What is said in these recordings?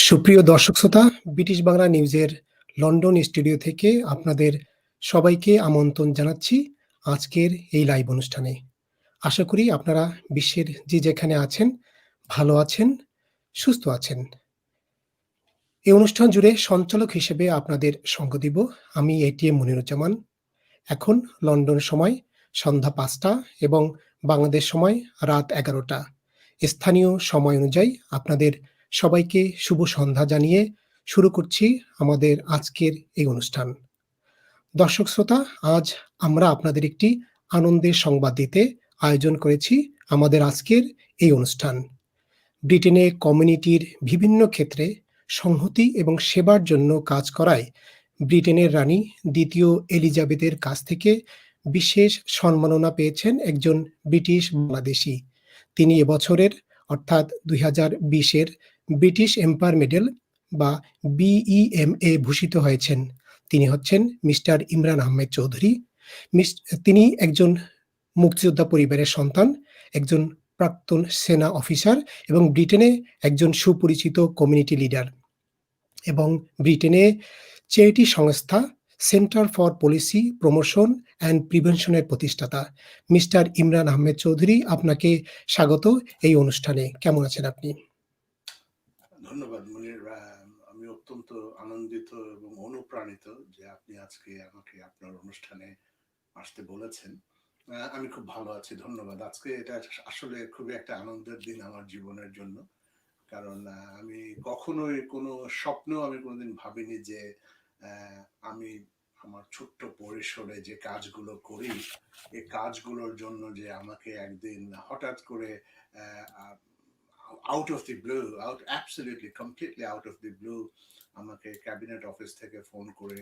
সুপ্রিয় দর্শক শ্রোতা, ব্রিটিশ বাংলা নিউজের লন্ডন স্টুডিও থেকে আপনাদের সবাইকে আমন্ত্রণ জানাচ্ছি আজকের এই লাইভ অনুষ্ঠানে। আশা করি আপনারা বিশ্বের যে যেখানে আছেন, ভালো আছেন, সুস্থ আছেন। এই অনুষ্ঠান জুড়ে সঞ্চালক হিসেবে আপনাদের সঙ্গ দিব আমি এটিএম মনিরুজ্জামান। এখন লন্ডন সময় সন্ধ্যা ৫টা এবং বাংলাদেশ সময় রাত ১১টা। স্থানীয় সময় অনুযায়ী আপনাদের সবাইকে শুভ সন্ধ্যা জানিয়ে শুরু করছি আমাদের আজকের এই অনুষ্ঠান। দর্শক শ্রোতা, আজ আমরা আপনাদের একটি আনন্দের সংবাদ দিতে আয়োজন করেছি আমাদের আজকের এই অনুষ্ঠান। ব্রিটেনে কমিউনিটির বিভিন্ন ক্ষেত্রে সংহতি এবং সেবার জন্য কাজ করায় ব্রিটেনের রানী দ্বিতীয় এলিজাবেথের কাছ থেকে বিশেষ সম্মাননা পেয়েছেন একজন ব্রিটিশ বাংলাদেশী। তিনি এবছরের অর্থাৎ ২০২০-এর ব্রিটিশ এম্পায়ার মেডেল বা বিইএমএ ভূষিত হয়েছেন। তিনি হচ্ছেন মিস্টার ইমরান আহমেদ চৌধুরী। তিনি একজন মুক্তিযোদ্ধা পরিবারের সন্তান, একজন প্রাক্তন সেনা অফিসার এবং ব্রিটেনে একজন সুপরিচিত কমিউনিটি লিডার এবং ব্রিটেনে চ্যারিটি সংস্থা centre for policy promotion and প্রিভেনশনের প্রতিষ্ঠাতা। মিস্টার ইমরান আহমেদ চৌধুরী, আপনাকে স্বাগত এই অনুষ্ঠানে। কেমন আছেন আপনি? ধন্যবাদ মনির। আমি অত্যন্ত আনন্দিত এবং অনুপ্রাণিত যে আপনি আজকে আমাকে আপনার অনুষ্ঠানে আসতে বলেছেন। আমি খুব ভালো আছি, ধন্যবাদ। আজকে এটা আসলে খুবই একটা আনন্দের দিন আমার জীবনের জন্য, কারণ আমি কখনোই কোনো স্বপ্নেও আমি কোনোদিন ভাবিনি যে আমি আমার ছোট্ট পরিসরে যে কাজগুলো করি এই কাজগুলোর জন্য যে আমাকে একদিন হঠাৎ করে out of the blue, absolutely completely out of the blue, আমাকে ক্যাবিনেট অফিস থেকে ফোন করে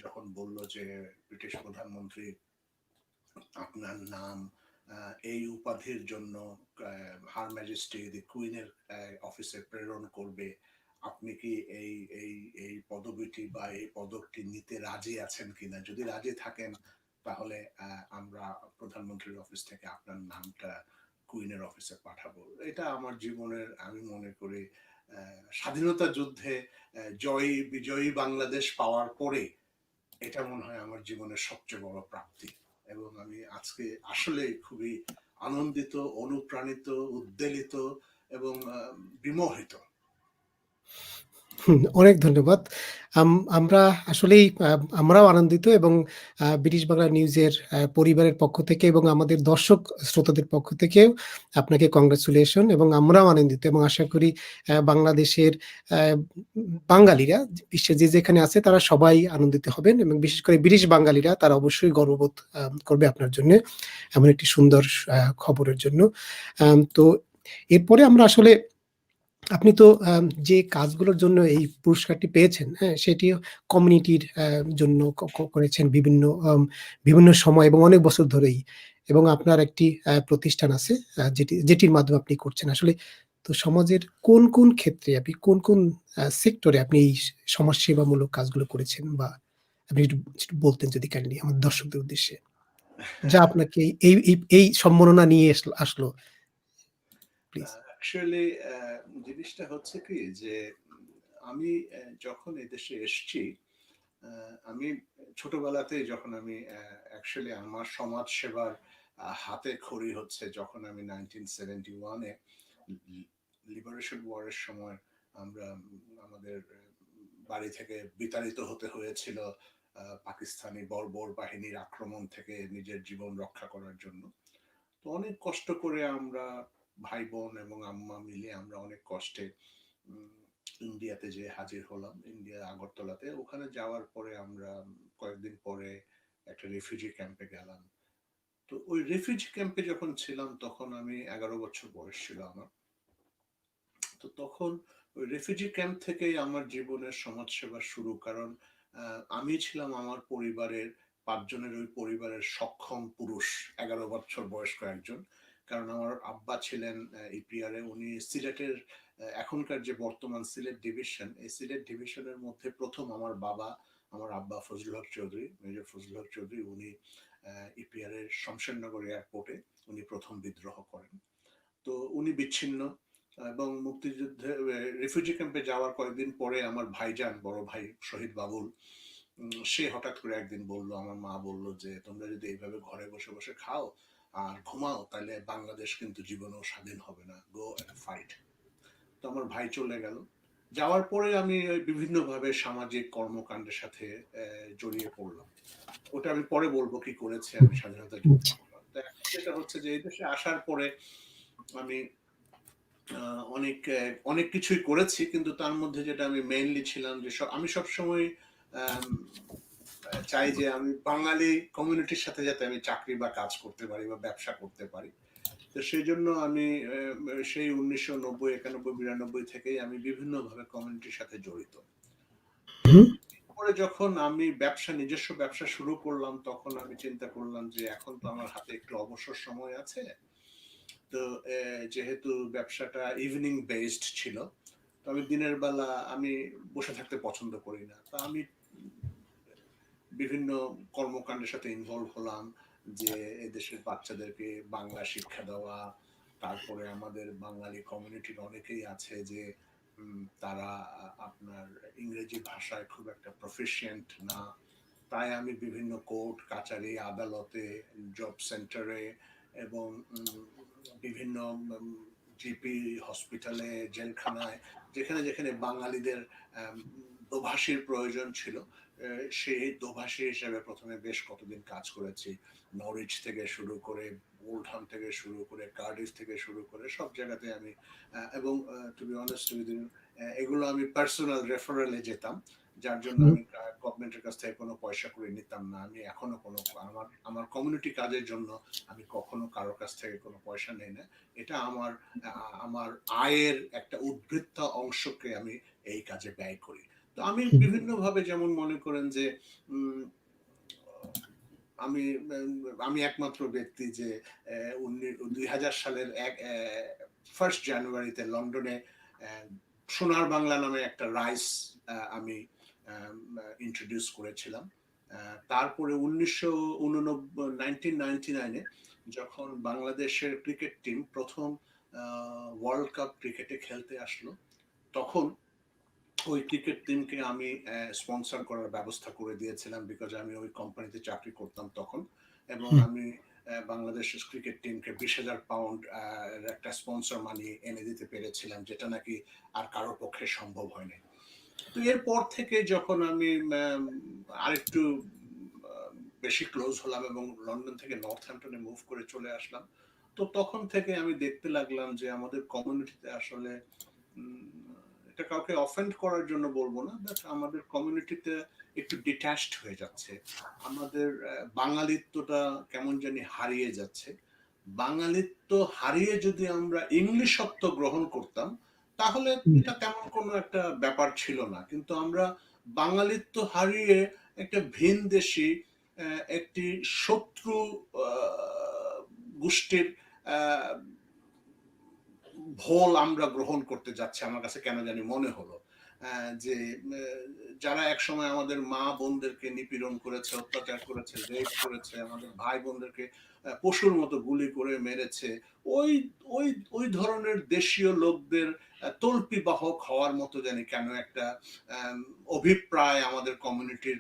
যখন বলল যে ব্রিটিশ প্রধানমন্ত্রী আপনার নাম এই উপাধির জন্য হার ম্যাজেস্টি দি কুইনের অফিসে প্রেরণ করবে, আপনি কি এই এই এই পদবিটি বা এই পদকটি নিতে রাজি আছেন কিনা? যদি রাজি থাকেন তাহলে আমরা প্রধানমন্ত্রীর অফিস থেকে আপনার নামটা কুইনের অফিসে পাঠাবো। এটা আমার জীবনের, আমি মনে করি স্বাধীনতা যুদ্ধে বিজয়ী বাংলাদেশ পাওয়ার পরে এটা মনে হয় আমার জীবনের সবচেয়ে বড় প্রাপ্তি। এবং আমি আজকে আসলে খুবই আনন্দিত, অনুপ্রাণিত, উদ্বেলিত এবং বিমোহিত। অনেক ধন্যবাদ। আমরা আসলেই আমরাও আনন্দিত এবং ব্রিটিশ বাংলা নিউজের পরিবারের পক্ষ থেকে এবং আমাদের দর্শক শ্রোতাদের পক্ষ থেকেও আপনাকে কংগ্রাচুলেশন। এবং আমরাও আনন্দিত এবং আশা করি বাংলাদেশের বাঙালিরা বিশ্বের যে যেখানে আছে তারা সবাই আনন্দিত হবেন এবং বিশেষ করে ব্রিটিশ বাঙালিরা তারা অবশ্যই গর্ববোধ করবে আপনার জন্য এমন একটি সুন্দর খবরের জন্য। তো এরপরে আমরা আসলে আপনি তো যে কাজগুলোর জন্য এই পুরস্কারটি পেয়েছেন, হ্যাঁ? সেটিও কমিউনিটির জন্য করেছেন বিভিন্ন সময় এবং অনেক বছর ধরেই। এবং আপনার একটি প্রতিষ্ঠান আছে যেটির মাধ্যমে আপনি করছেন। আসলে তো সমাজের কোন ক্ষেত্রে আপনি কোন সেক্টরে আপনি এই সমাজসেবামূলক কাজগুলো করেছেন, বা আপনি একটু বলতেন যদি কাইন্ডলি আমাদের দর্শকদের উদ্দেশ্যে। যা আপনাকে এই সম্মাননা নিয়ে আসলো প্লিজ। অ্যাকচুয়ালি জিনিসটা হচ্ছে কি যে আমি যখন এদেশে এসছি, আমি ছোটবেলাতে যখন আমি অ্যাকচুয়ালি আমার সমাজ সেবার হাতে খড়ি হচ্ছে যখন আমি 1971-এ লিবারেশন ওয়ারের সময় আমরা আমাদের বাড়ি থেকে বিতাড়িত হতে হয়েছিল পাকিস্তানি বর্বর বাহিনীর আক্রমণ থেকে নিজের জীবন রক্ষা করার জন্য। তো অনেক কষ্ট করে আমরা ভাই বোন এবং আম্মা মিলে আমরা অনেক কষ্টে ইন্ডিয়াতে যে হাজির হলাম, ইন্ডিয়া আগরতলাতে। ওখানে যাওয়ার পরে আমরা কয়েকদিন পরে একটা রেফিউজি ক্যাম্পে গেলাম। তো ওই রেফিউজি ক্যাম্পে যখন ছিলাম তখন আমি 11 বছর বয়স ছিল আমার। তো তখন ওই রেফিউজি ক্যাম্প থেকেই আমার জীবনের সমাজসেবা শুরু, কারণ আমি ছিলাম আমার পরিবারের 5 জনের ওই পরিবারের সক্ষম পুরুষ, 11 বছর বয়স্ক একজন। কারণ আমার আব্বা ছিলেন ইপিআরে, উনি সিলেটের এখনকার যে বর্তমান সিলেট ডিভিশন, এই সিলেট ডিভিশনের মধ্যে প্রথম আমার বাবা, আমার আব্বা ফজলুল হক চৌধুরী, মেজর ফজলুল হক চৌধুরী, উনি ইপিআরের শমশেরনগর এয়ারপোর্টে উনি প্রথম বিদ্রোহ করেন। তো উনি বিচ্ছিন্ন এবং মুক্তিযুদ্ধে রিফিউজি ক্যাম্পে যাওয়ার কয়েকদিন পরে আমার ভাইজান, বড় ভাই শহীদ বাবুল, সে হঠাৎ করে একদিন বলল, আমার মা বলল যে তোমরা যদি এইভাবে ঘরে বসে বসে খাও আর ঘুমাও তাহলে বাংলাদেশ কিন্তু জীবনেও স্বাধীন হবে না, গো এন্ড ফাইট। তো আমার ভাই চলে গেল। যাওয়ার পরে আমি ওই বিভিন্নভাবে সামাজিক কর্মকাণ্ডের সাথে জড়িয়ে পড়লাম। ওটা আমি পরে বলবো কি করেছে আমি স্বাধীনতা যুদ্ধের সময়। তো এখন যেটা হচ্ছে যে এই দেশে আসার পরে আমি অনেক অনেক কিছুই করেছি, কিন্তু তার মধ্যে যেটা আমি মেইনলি ছিলাম যে আমি সবসময় চাই যে আমি বাঙালি কমিউনিটির সাথে যাতে আমি চাকরি বা কাজ করতে পারি বা ব্যবসা করতে পারি। তো সেই জন্য আমি সেই 1990, 91, 92 থেকেই আমি বিভিন্নভাবে কমিউনিটির সাথে জড়িত। তো হুম, পরে যখন আমি নিজস্ব ব্যবসা শুরু করলাম, তখন আমি চিন্তা করলাম যে এখন তো আমার হাতে একটু অবসর সময় আছে। তো যেহেতু ব্যবসাটা ইভিনিং বেসড ছিল, তো আমি দিনের বেলা আমি বসে থাকতে পছন্দ করি না। তো আমি বিভিন্ন কর্মকাণ্ডের সাথে ইনভলভ হলাম, যে এদেশের বাচ্চাদেরকে বাংলা শিক্ষা দেওয়া। তারপরে আমাদের বাঙালি কমিউনিটির অনেকেই আছে যে তারা আপনার ইংরেজি ভাষায় খুব একটা প্রফিশিয়েন্ট না। তাই আমি বিভিন্ন কোর্ট কাচারি, আদালতে, জব সেন্টারে এবং বিভিন্ন জিপি হসপিটালে, জেলখানায়, যেখানে যেখানে বাঙালিদের দোভাষীর প্রয়োজন ছিল, সেই দোভাষী হিসেবে প্রথমে বেশ কতদিন কাজ করেছি। নরিচ থেকে শুরু করে, ওল্ডহাম থেকে শুরু করে, কার্ডিফ থেকে শুরু করে সব জায়গাতে আমি এবং to be honest with you, এগুলো আমি পার্সোনাল রেফারেলে যেতাম, যার জন্য হুম, আমি গভর্নমেন্টের কাছ থেকে কোনো পয়সা করে নিতাম না। আমি এখনো কোনো আমার আমার কমিউনিটি কাজের জন্য আমি কখনো কারোর কাছ থেকে কোনো পয়সা নেই না। এটা আমার আয়ের একটা উদ্বৃত্ত অংশকে আমি এই কাজে ব্যয় করি। তো আমি হুম, বিভিন্নভাবে, যেমন মনে করেন যে উম, আমি আমি একমাত্র ব্যক্তি যে 2000 সালের 1 জানুয়ারিতে লন্ডনে সোনার বাংলা নামে একটা রাইস আমি ইন্ট্রোডিউস করেছিলাম। তারপরে 1999-এ যখন বাংলাদেশের ক্রিকেট টিম প্রথম ওয়ার্ল্ড কাপ ক্রিকেটে খেলতে আসলো, তখন ওই ক্রিকেট টিমকে আমি স্পন্সর করার ব্যবস্থা করে দিয়েছিলাম, বিকজ আমি ওই কোম্পানিতে চাকরি করতাম তখন। এবং হুম, আমি বাংলাদেশের ক্রিকেট টিমকে 20,000 পাউন্ড একটা স্পন্সর মানি এনে দিতে পেরেছিলাম, যেটা নাকি আর কারোর পক্ষে সম্ভব হয়নি। তো এরপর থেকে যখন আমি আরেকটু বেশি ক্লোজ হলাম এবং লন্ডন থেকে নর্থহ্যাম্পটনে মুভ করে চলে আসলাম, তো তখন থেকে আমি দেখতে লাগলাম যে আমাদের কমিউনিটিতে আসলে এটা কাউকে অফেন্ড করার জন্য বলবো না, বাট আমাদের কমিউনিটিতে একটু ডিট্যাচড হয়ে যাচ্ছে। আমাদের বাঙালিত্বটা কেমন জানি হারিয়ে যাচ্ছে। বাঙালিত্ব হারিয়ে যদি আমরা ইংলিশত্ব গ্রহণ করতাম, তাহলে হুম, এটা তেমন কোনো একটা ব্যাপার ছিল না। কিন্তু আমরা বাঙালিত্ব হারিয়ে একটা ভিনদেশী একটি শত্রু গোষ্ঠীর আহ, ভোল আমরা গ্রহণ করতে যাচ্ছি, আমার কাছে কেন জানি মনে হলো। যে যারা একসময় আমাদের মা বোনদেরকে নিপীড়ন করেছে, অত্যাচার করেছে, রেপ করেছে, আমাদের ভাই বোনদেরকে পশুর মতো গুলি করে মেরেছে, ওই ওই ওই ধরনের দেশীয় লোকদের তল্পি বাহক হওয়ার মতো জানি কেন একটা আম, অভিপ্রায় আমাদের কমিউনিটির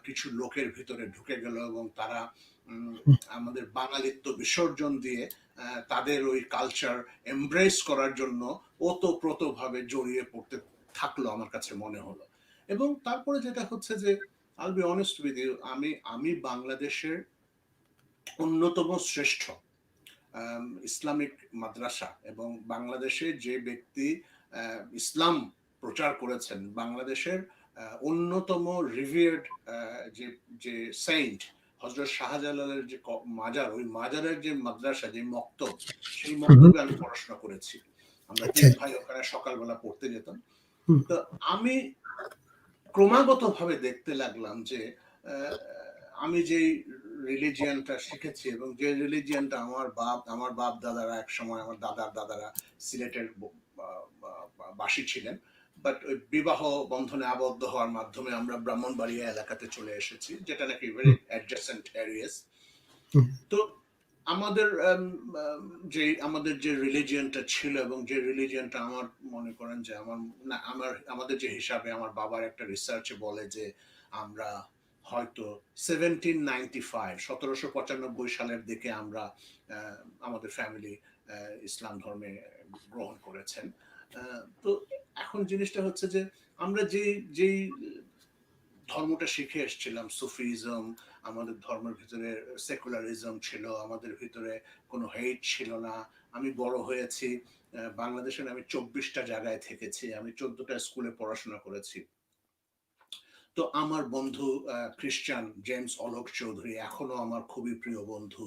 কিছু লোকের ভিতরে ঢুকে গেল, এবং তারা আমাদের বাঙালিত্ব বিসর্জন দিয়ে তাদের ওই কালচার এমব্রেস করার জন্য ওতপ্রোতভাবে জড়িয়ে পড়তে থাকলো, আমার কাছে মনে হলো। এবং তারপরে যেটা হচ্ছে যে, আইল বি অনেস্ট উইথ ইউ, আমি বাংলাদেশের অন্যতম শ্রেষ্ঠ ইসলামিক মাদ্রাসা এবং বাংলাদেশে যে ব্যক্তি ইসলাম প্রচার করেছেন, বাংলাদেশের অন্যতম রিভিয়ার্ড যে যে সেইন্ট হজরত শাহজালালের যে মাজার, ওই মাজারের যে মাদ্রাসা, যে মক্তব, সেই হুম, মক্তবে আমি পড়াশোনা করেছি। আমরা আচ্ছা, 3 ভাই ওখানে সকালবেলা পড়তে যেতাম। হুম, তো আমি ক্রমাগত ভাবে দেখতে লাগলাম যে আহ, আমি যে রিলিজিয়ানটা শিখেছি এবং যে রিলিজিয়ানটা আমার বাপ দাদারা এক সময়, আমার দাদার দাদারা সিলেটের বাসী ছিলেন, বাট ওই বিবাহ বন্ধনে আবদ্ধ হওয়ার মাধ্যমে আমরা ব্রাহ্মণবাড়িয়া এলাকাতে চলে এসেছি, যেটা নাকি ভেরি হুম, অ্যাডজাসেন্ট এরিয়াস। হুম, তো আমাদের আমাদের যে রিলিজিয়নটা ছিল এবং যে রিলিজিয়নটা আমার মনে করেন যে আমাদের যে হিসাবে আমার বাবার একটা রিসার্চে বলে যে আমরা হয়তো 1795 সালের দিকে আমরা আমাদের ফ্যামিলি ইসলাম ধর্মে গ্রহণ করেছেন। তো এখন জিনিসটা হচ্ছে যে আমরা যেই ধর্মটা শিখে এসেছিলাম, সুফিজম, আমাদের ধর্মের ভিতরে সেকুলারিজম ছিল, আমাদের ভিতরে কোনো হেট ছিল না। আমি বড় হয়েছি বাংলাদেশের, আমি 24টা জায়গায় থেকেছি, আমি 14টা স্কুলে পড়াশোনা করেছি। তো আমার বন্ধু খ্রিস্টান জেমস অলোক চৌধুরী এখনো আমার খুবই প্রিয় বন্ধু।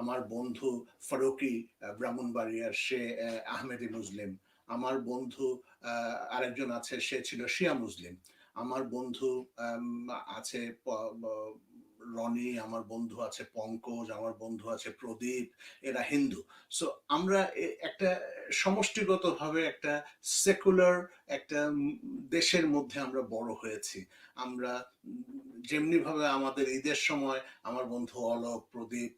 আমার বন্ধু ফারুকি ব্রাহ্মণবাড়িয়ার, সে আহমেদি মুসলিম। আমার বন্ধু আরেকজন আছে, সে ছিল শিয়া মুসলিম। আমার বন্ধু আছে রনি, আমার বন্ধু আছে পঙ্কজ, আমার বন্ধু আছে প্রদীপ, এরা হিন্দু। সো আমরা একটা সমষ্টিগতভাবে একটা সেকুলার একটা দেশের মধ্যে আমরা বড় হয়েছি। আমরা যেমনি ভাবে আমাদের ঈদের সময় আমার বন্ধু অলোক, প্রদীপ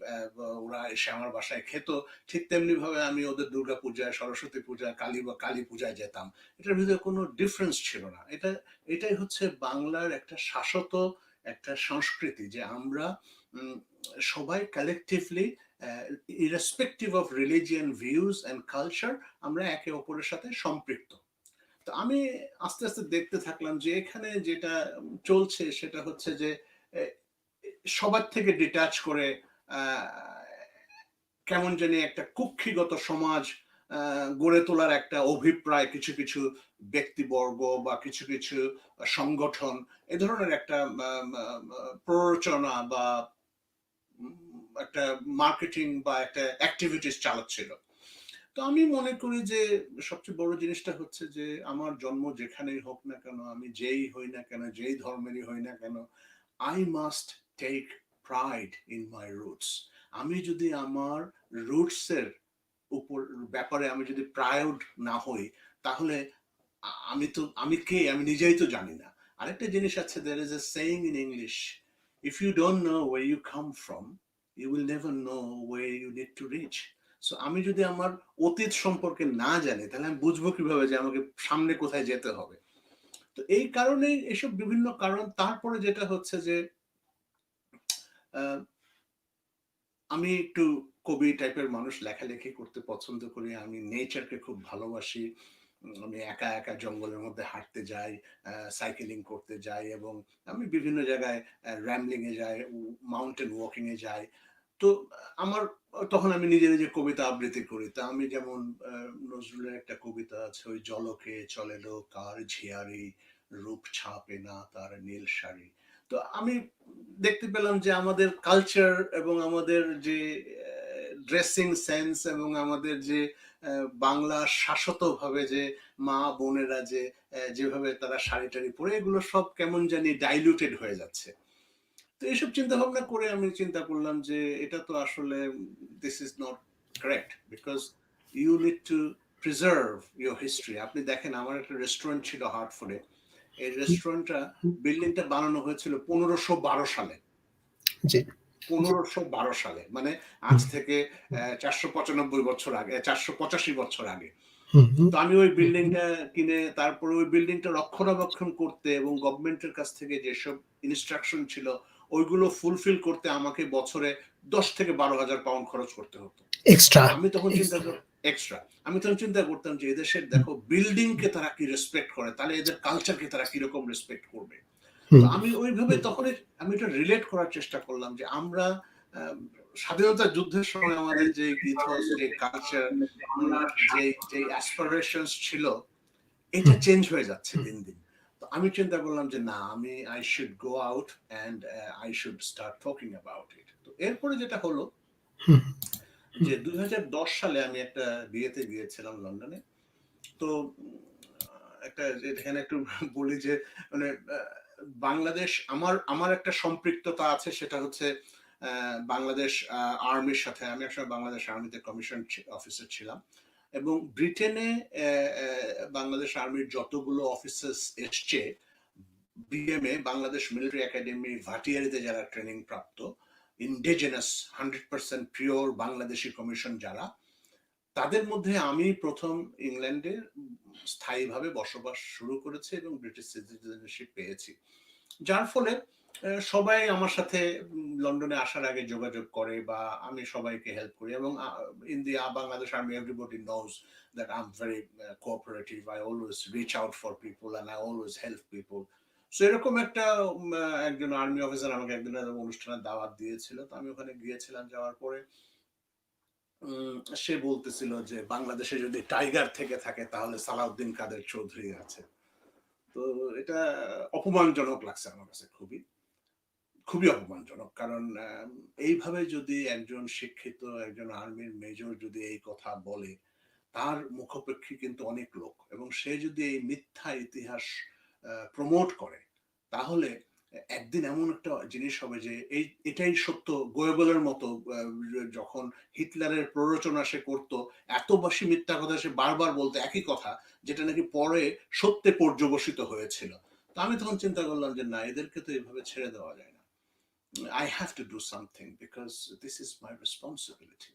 ওরা এসে আমার বাসায় খেত, ঠিক তেমনি ভাবে আমি ওদের দুর্গা পূজায়, সরস্বতী পূজায়, কালী পূজায় যেতাম। এটার ভিতরে কোনো ডিফারেন্স ছিল না। এটাই হচ্ছে বাংলার একটা শাশ্বত একটা সংস্কৃতি, যে আমরা সবাই collectively irrespective of religion views and culture আমরা একে অপরের সাথে সম্পৃক্ত। তো আমি আস্তে আস্তে দেখতে থাকলাম যে এখানে যেটা চলছে সেটা হচ্ছে যে সবার থেকে ডিটাচ করে কেমন জানি একটা কুক্ষিগত সমাজ গড়ে তোলার একটা অভিপ্রায় কিছু কিছু ব্যক্তিবর্গ বা কিছু কিছু সংগঠন এ ধরনের একটা প্ররোচনা বা একটা মার্কেটিং বা একটা অ্যাক্টিভিটিস চালাচ্ছিল। তো আমি মনে করি যে সবচেয়ে বড় জিনিসটা হচ্ছে যে আমার জন্ম যেখানেই হোক না কেন, আমি যেই হই না কেন, যেই ধর্মেরই হই না কেন, I must take pride in my roots. আমি যদি আমার রুটসের উপর ব্যাপারে আমি যদি প্রাউড না হই, তাহলে আমি কে আমি নিজেই তো জানি না। আরেকটা জিনিস আছে, there is a saying in English, if you don't know where you come from, you will never know where you need to reach. So আমি যদি আমার অতীত সম্পর্কে না জানি, তাহলে আমি বুঝবো কিভাবে যে আমাকে সামনে কোথায় যেতে হবে। তো এই কারণেই এসব বিভিন্ন কারণ। তারপরে যেটা হচ্ছে যে আমি একটু কবি টাইপের মানুষ, লেখালেখি করতে পছন্দ করি, আমি নেচারকে খুব ভালোবাসি। আমি একা একা জঙ্গলের মধ্যে হাঁটতে যাই, সাইকেলিং করতে যাই, এবং আমি বিভিন্ন জায়গায় র্যামলিং এ যাই, মাউন্টেন ওয়াকিং এ যাই। তো আমার তখন আমি নিজে নিজে কবিতা আবৃত্তি করি। তা আমি যেমন নজরুলের একটা কবিতা আছে, ওই জলকে চলে লো কার ঝিয়ারি, রূপ ছাপে না তার নীল শাড়ি। তো আমি দেখতে পেলাম যে আমাদের কালচার এবং আমাদের যে ড্রেসিং সেন্স এবং আমাদের যে বাংলা শাশ্বত ভাবে যে মা বোনেরা যে যেভাবে তারা শাড়ি টাড়ি পরে, এগুলো সব কেমন জানি ডাইলুটেড হয়ে যাচ্ছে। তো এইসব চিন্তা ভাবনা করে আমি চিন্তা করলাম যে এটা তো আসলে this is not correct, because you need to preserve your history. আপনি দেখেন, আমার একটা রেস্টুরেন্ট ছিল হার্টফোর্ডে। এই রেস্টুরেন্টটা, বিল্ডিংটা বানানো হয়েছিল 1512 সালে। জি। 1512 সালে, মানে আজ থেকে 495 বছর আগে, 485 বছর আগে। তো আমি ওই বিল্ডিংটা কিনে তারপরে ওই বিল্ডিংটা রক্ষণাবেক্ষণ করতে এবং গভর্নমেন্টের কাছ থেকে যেসব ইনস্ট্রাকশন ছিল ওইগুলো ফুলফিল করতে আমাকে বছরে 10 থেকে 12 হাজার পাউন্ড খরচ করতে হতো। এক্সট্রা। আমি তখন এক্সট্রা আমি তখন চিন্তা করতাম যে এদেশের দেখো বিল্ডিং কে তারা কি রেসপেক্ট করে, তাহলে এদের কালচারকে তারা কিরকম রেসপেক্ট করবে। তো আমি ওইভাবে তখন আমি এটা রিলেট করার চেষ্টা করলাম যে আমরা স্বাধীনতা যুদ্ধের সময় আমাদের যে ইথস, যে কালচার, যে যে অ্যাসপিরেশনস ছিল, এটা চেঞ্জ হয়ে যাচ্ছে দিন দিন। তো আমি চিন্তা করলাম যে না, I should go out and I should start talking about it. তো এরপরে যেটা হলো যে 2010 সালে আমি একটা বিয়েতে গিয়েছিলাম লন্ডনে। তো একটা এখানে একটু বলি যে মানে বাংলাদেশ, আমার একটা সম্পৃক্ততা আছে, সেটা হচ্ছে বাংলাদেশ আর্মির সাথে। আমি একসময় বাংলাদেশ আর্মিতে কমিশন অফিসার ছিলাম, এবং ব্রিটেনে বাংলাদেশ আর্মির যতগুলো অফিসার্স এসছে, বিএমএ বাংলাদেশ মিলিটারি একাডেমি ভাটিয়ারিতে যারা ট্রেনিং প্রাপ্ত, ইন্ডিজিনাস 100% পিওর বাংলাদেশি কমিশন যারা, তাদের মধ্যে আমি প্রথম ইংল্যান্ডে স্থায়ীভাবে বসবাস শুরু করেছি এবং ব্রিটিশ সিটিজেনশিপ পেয়েছি। যার ফলে সবাই আমার সাথে লন্ডনে আসার আগে যোগাযোগ করে বা আমি সবাইকে হেল্প করি, এবং in the Bangladesh army everybody knows that I am very cooperative, I always reach out for people and I always help people. So এরকম একটা একজন আর্মি অফিসার আমাকে একদিন অনুষ্ঠানে দাওয়াত দিয়েছিল, তো আমি ওখানে গিয়েছিলাম। যাওয়ার পরে সে বলতেছিল যে বাংলাদেশে যদি টাইগার থেকে থাকে তাহলে সালাউদ্দিন কাদের চৌধুরী আছে। তো এটা অপমানজনক লাগছে আমার কাছে, খুবই খুবই অপমানজনক। কারণ এইভাবে যদি একজন শিক্ষিত একজন আর্মির মেজর যদি এই কথা বলে, তার মুখাপেক্ষী কিন্তু অনেক লোক, এবং সে যদি এই মিথ্যা ইতিহাস প্রমোট করে, তাহলে একদিন এমন একটা জিনিস হবে যে এটাই সত্য। গোয়েবলের মতো যখন হিটলারের প্ররোচনা সে করত, এত বেশি মিথ্যা কথা সে বারবার বলতো একই কথা, যেটা নাকি পরে সত্যে পর্যবসিত হয়েছিল। তো আমি তখন চিন্তা করলাম যে না, এদেরকে তো এভাবে ছেড়ে দেওয়া যায় না। I have to do something because this is my responsibility.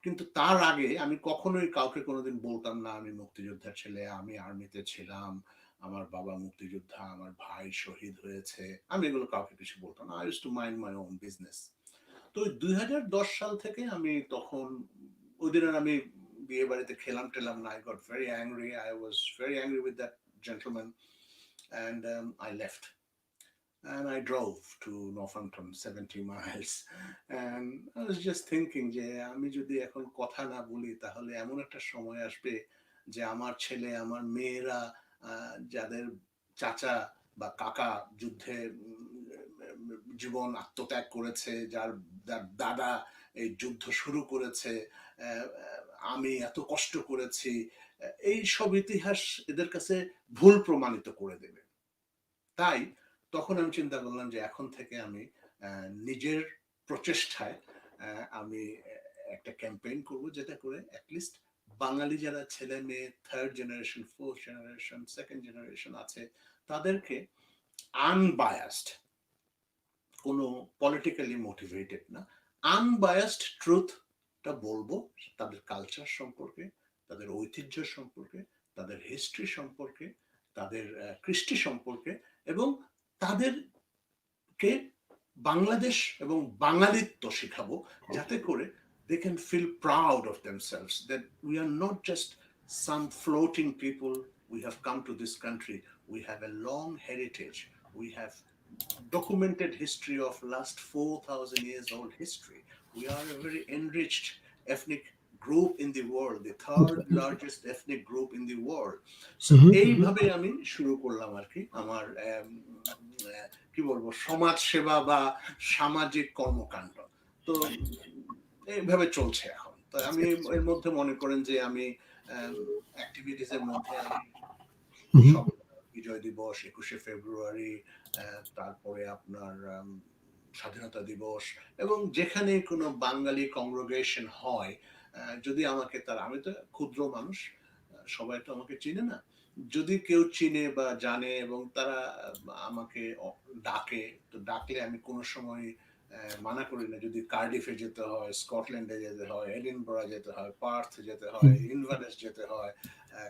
কিন্তু তার আগে আমি কখনোই কাউকে কোনোদিন বলতাম না আমি মুক্তিযোদ্ধার ছেলে, আমি আর্মিতে ছিলাম, আমার বাবা মুক্তিযোদ্ধা, আমার ভাই শহীদ হয়েছে। আমি এগুলো কাউকে কিছু বলতাম না। I used to mind my own business. তো 2010 সাল থেকে আমি তখন, ওই দিন আমি বিয়ে বাড়িতে খেলাম টেলাম না। I got very angry, I was very angry with that gentleman, and I left. And I drove to Northampton 70 miles, and I was just thinking যে আমি যদি এখন কথা না বলি তাহলে এমন একটা সময় আসবে যে আমার ছেলে আমার মেয়েরা যাদের চাচা বা কাকা যুদ্ধে জীবন আত্মত্যাগ করেছে, যার দাদা এই যুদ্ধ শুরু করেছে, আমি এত কষ্ট করেছি, এই সব ইতিহাস এদের কাছে ভুল প্রমাণিত করে দেবে। তাই তখন আমি চিন্তা করলাম যে এখন থেকে আমি নিজের প্রচেষ্টায় আমি একটা ক্যাম্পেইন করব, যেটা করে অ্যাটলিস্ট বাঙালি যারা ছেলে মেয়ে third generation, fourth generation, second generation আছে, তাদেরকে আনবায়াসড, কোনো পলিটিক্যালি মোটিভেটেড না, আনবায়াসড ট্রুথটা বলবো তাদের কালচার সম্পর্কে, তাদের ঐতিহ্য সম্পর্কে, তাদের হিস্ট্রি সম্পর্কে, তাদের কৃষ্টি সম্পর্কে, এবং তাদেরকে বাংলাদেশ এবং বাঙালিত্ব শেখাবো, যাতে করে they can feel proud of themselves that we are not just some floating people. We have come to this country, we have a long heritage, we have documented history of last 4,000 years old history. We are a very enriched ethnic group in the world, the third largest ethnic group in the world. So এইভাবে আমি শুরু করলাম আর কি আমার কি বলবো সমাজ সেবা বা সামাজিক কর্মকাণ্ড। তো এইভাবে চলছে এখন। তো আমি এর মধ্যে মনে করেন যে আমি অ্যাক্টিভিটিস এর মধ্যে আমি সব বিজয় দিবস, 21শে ফেব্রুয়ারি, তারপরে আপনার স্বাধীনতা দিবস, এবং যেখানে কোনো বাঙালি কংগ্রেগেশন হয়, যদি আমাকে তারা, আমি তো ক্ষুদ্র মানুষ, সবাই তো আমাকে চিনে না, যদি কেউ চিনে বা জানে এবং তারা আমাকে ডাকে, তো ডাকলে আমি কোনো সময় মানা করি না। যদি কার্ডিফে যেতে হয়, স্কটল্যান্ডে যেতে হয়, এডিনবরা যেতে হয়, পার্থ যেতে হয়, ইনভারনেস যেতে হয়,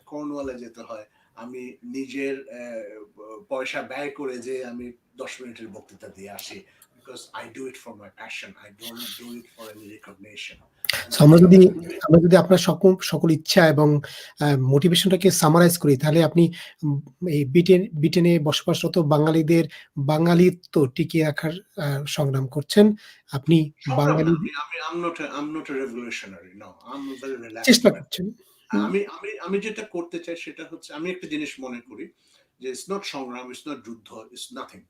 কর্নওয়ালে যেতে হয়, আমি নিজের পয়সা ব্যয় করে যে আমি 10 মিনিটের বক্তৃতা দিয়ে আসি, because I do it for my passion, I don't do it for any recognition. আমরা যদি আপনার সকল ইচ্ছা এবং মোটিভেশনটাকে সামারাইজ করি, তাহলে আপনি এই ব্রিটেনে বসবাসরত বাঙালিদের বাঙালিত্ব টিকিয়ে রাখার সংগ্রাম করছেন। আপনি বাঙালি I'm not a revolutionary, no, I'm a very relaxed চেষ্টা man. করছেন। আমি যেটা করতে চাই সেটা হচ্ছে, আমি একটা জিনিস মনে করি যে it's not সংগ্রাম, it's not যুদ্ধ, it's nothing,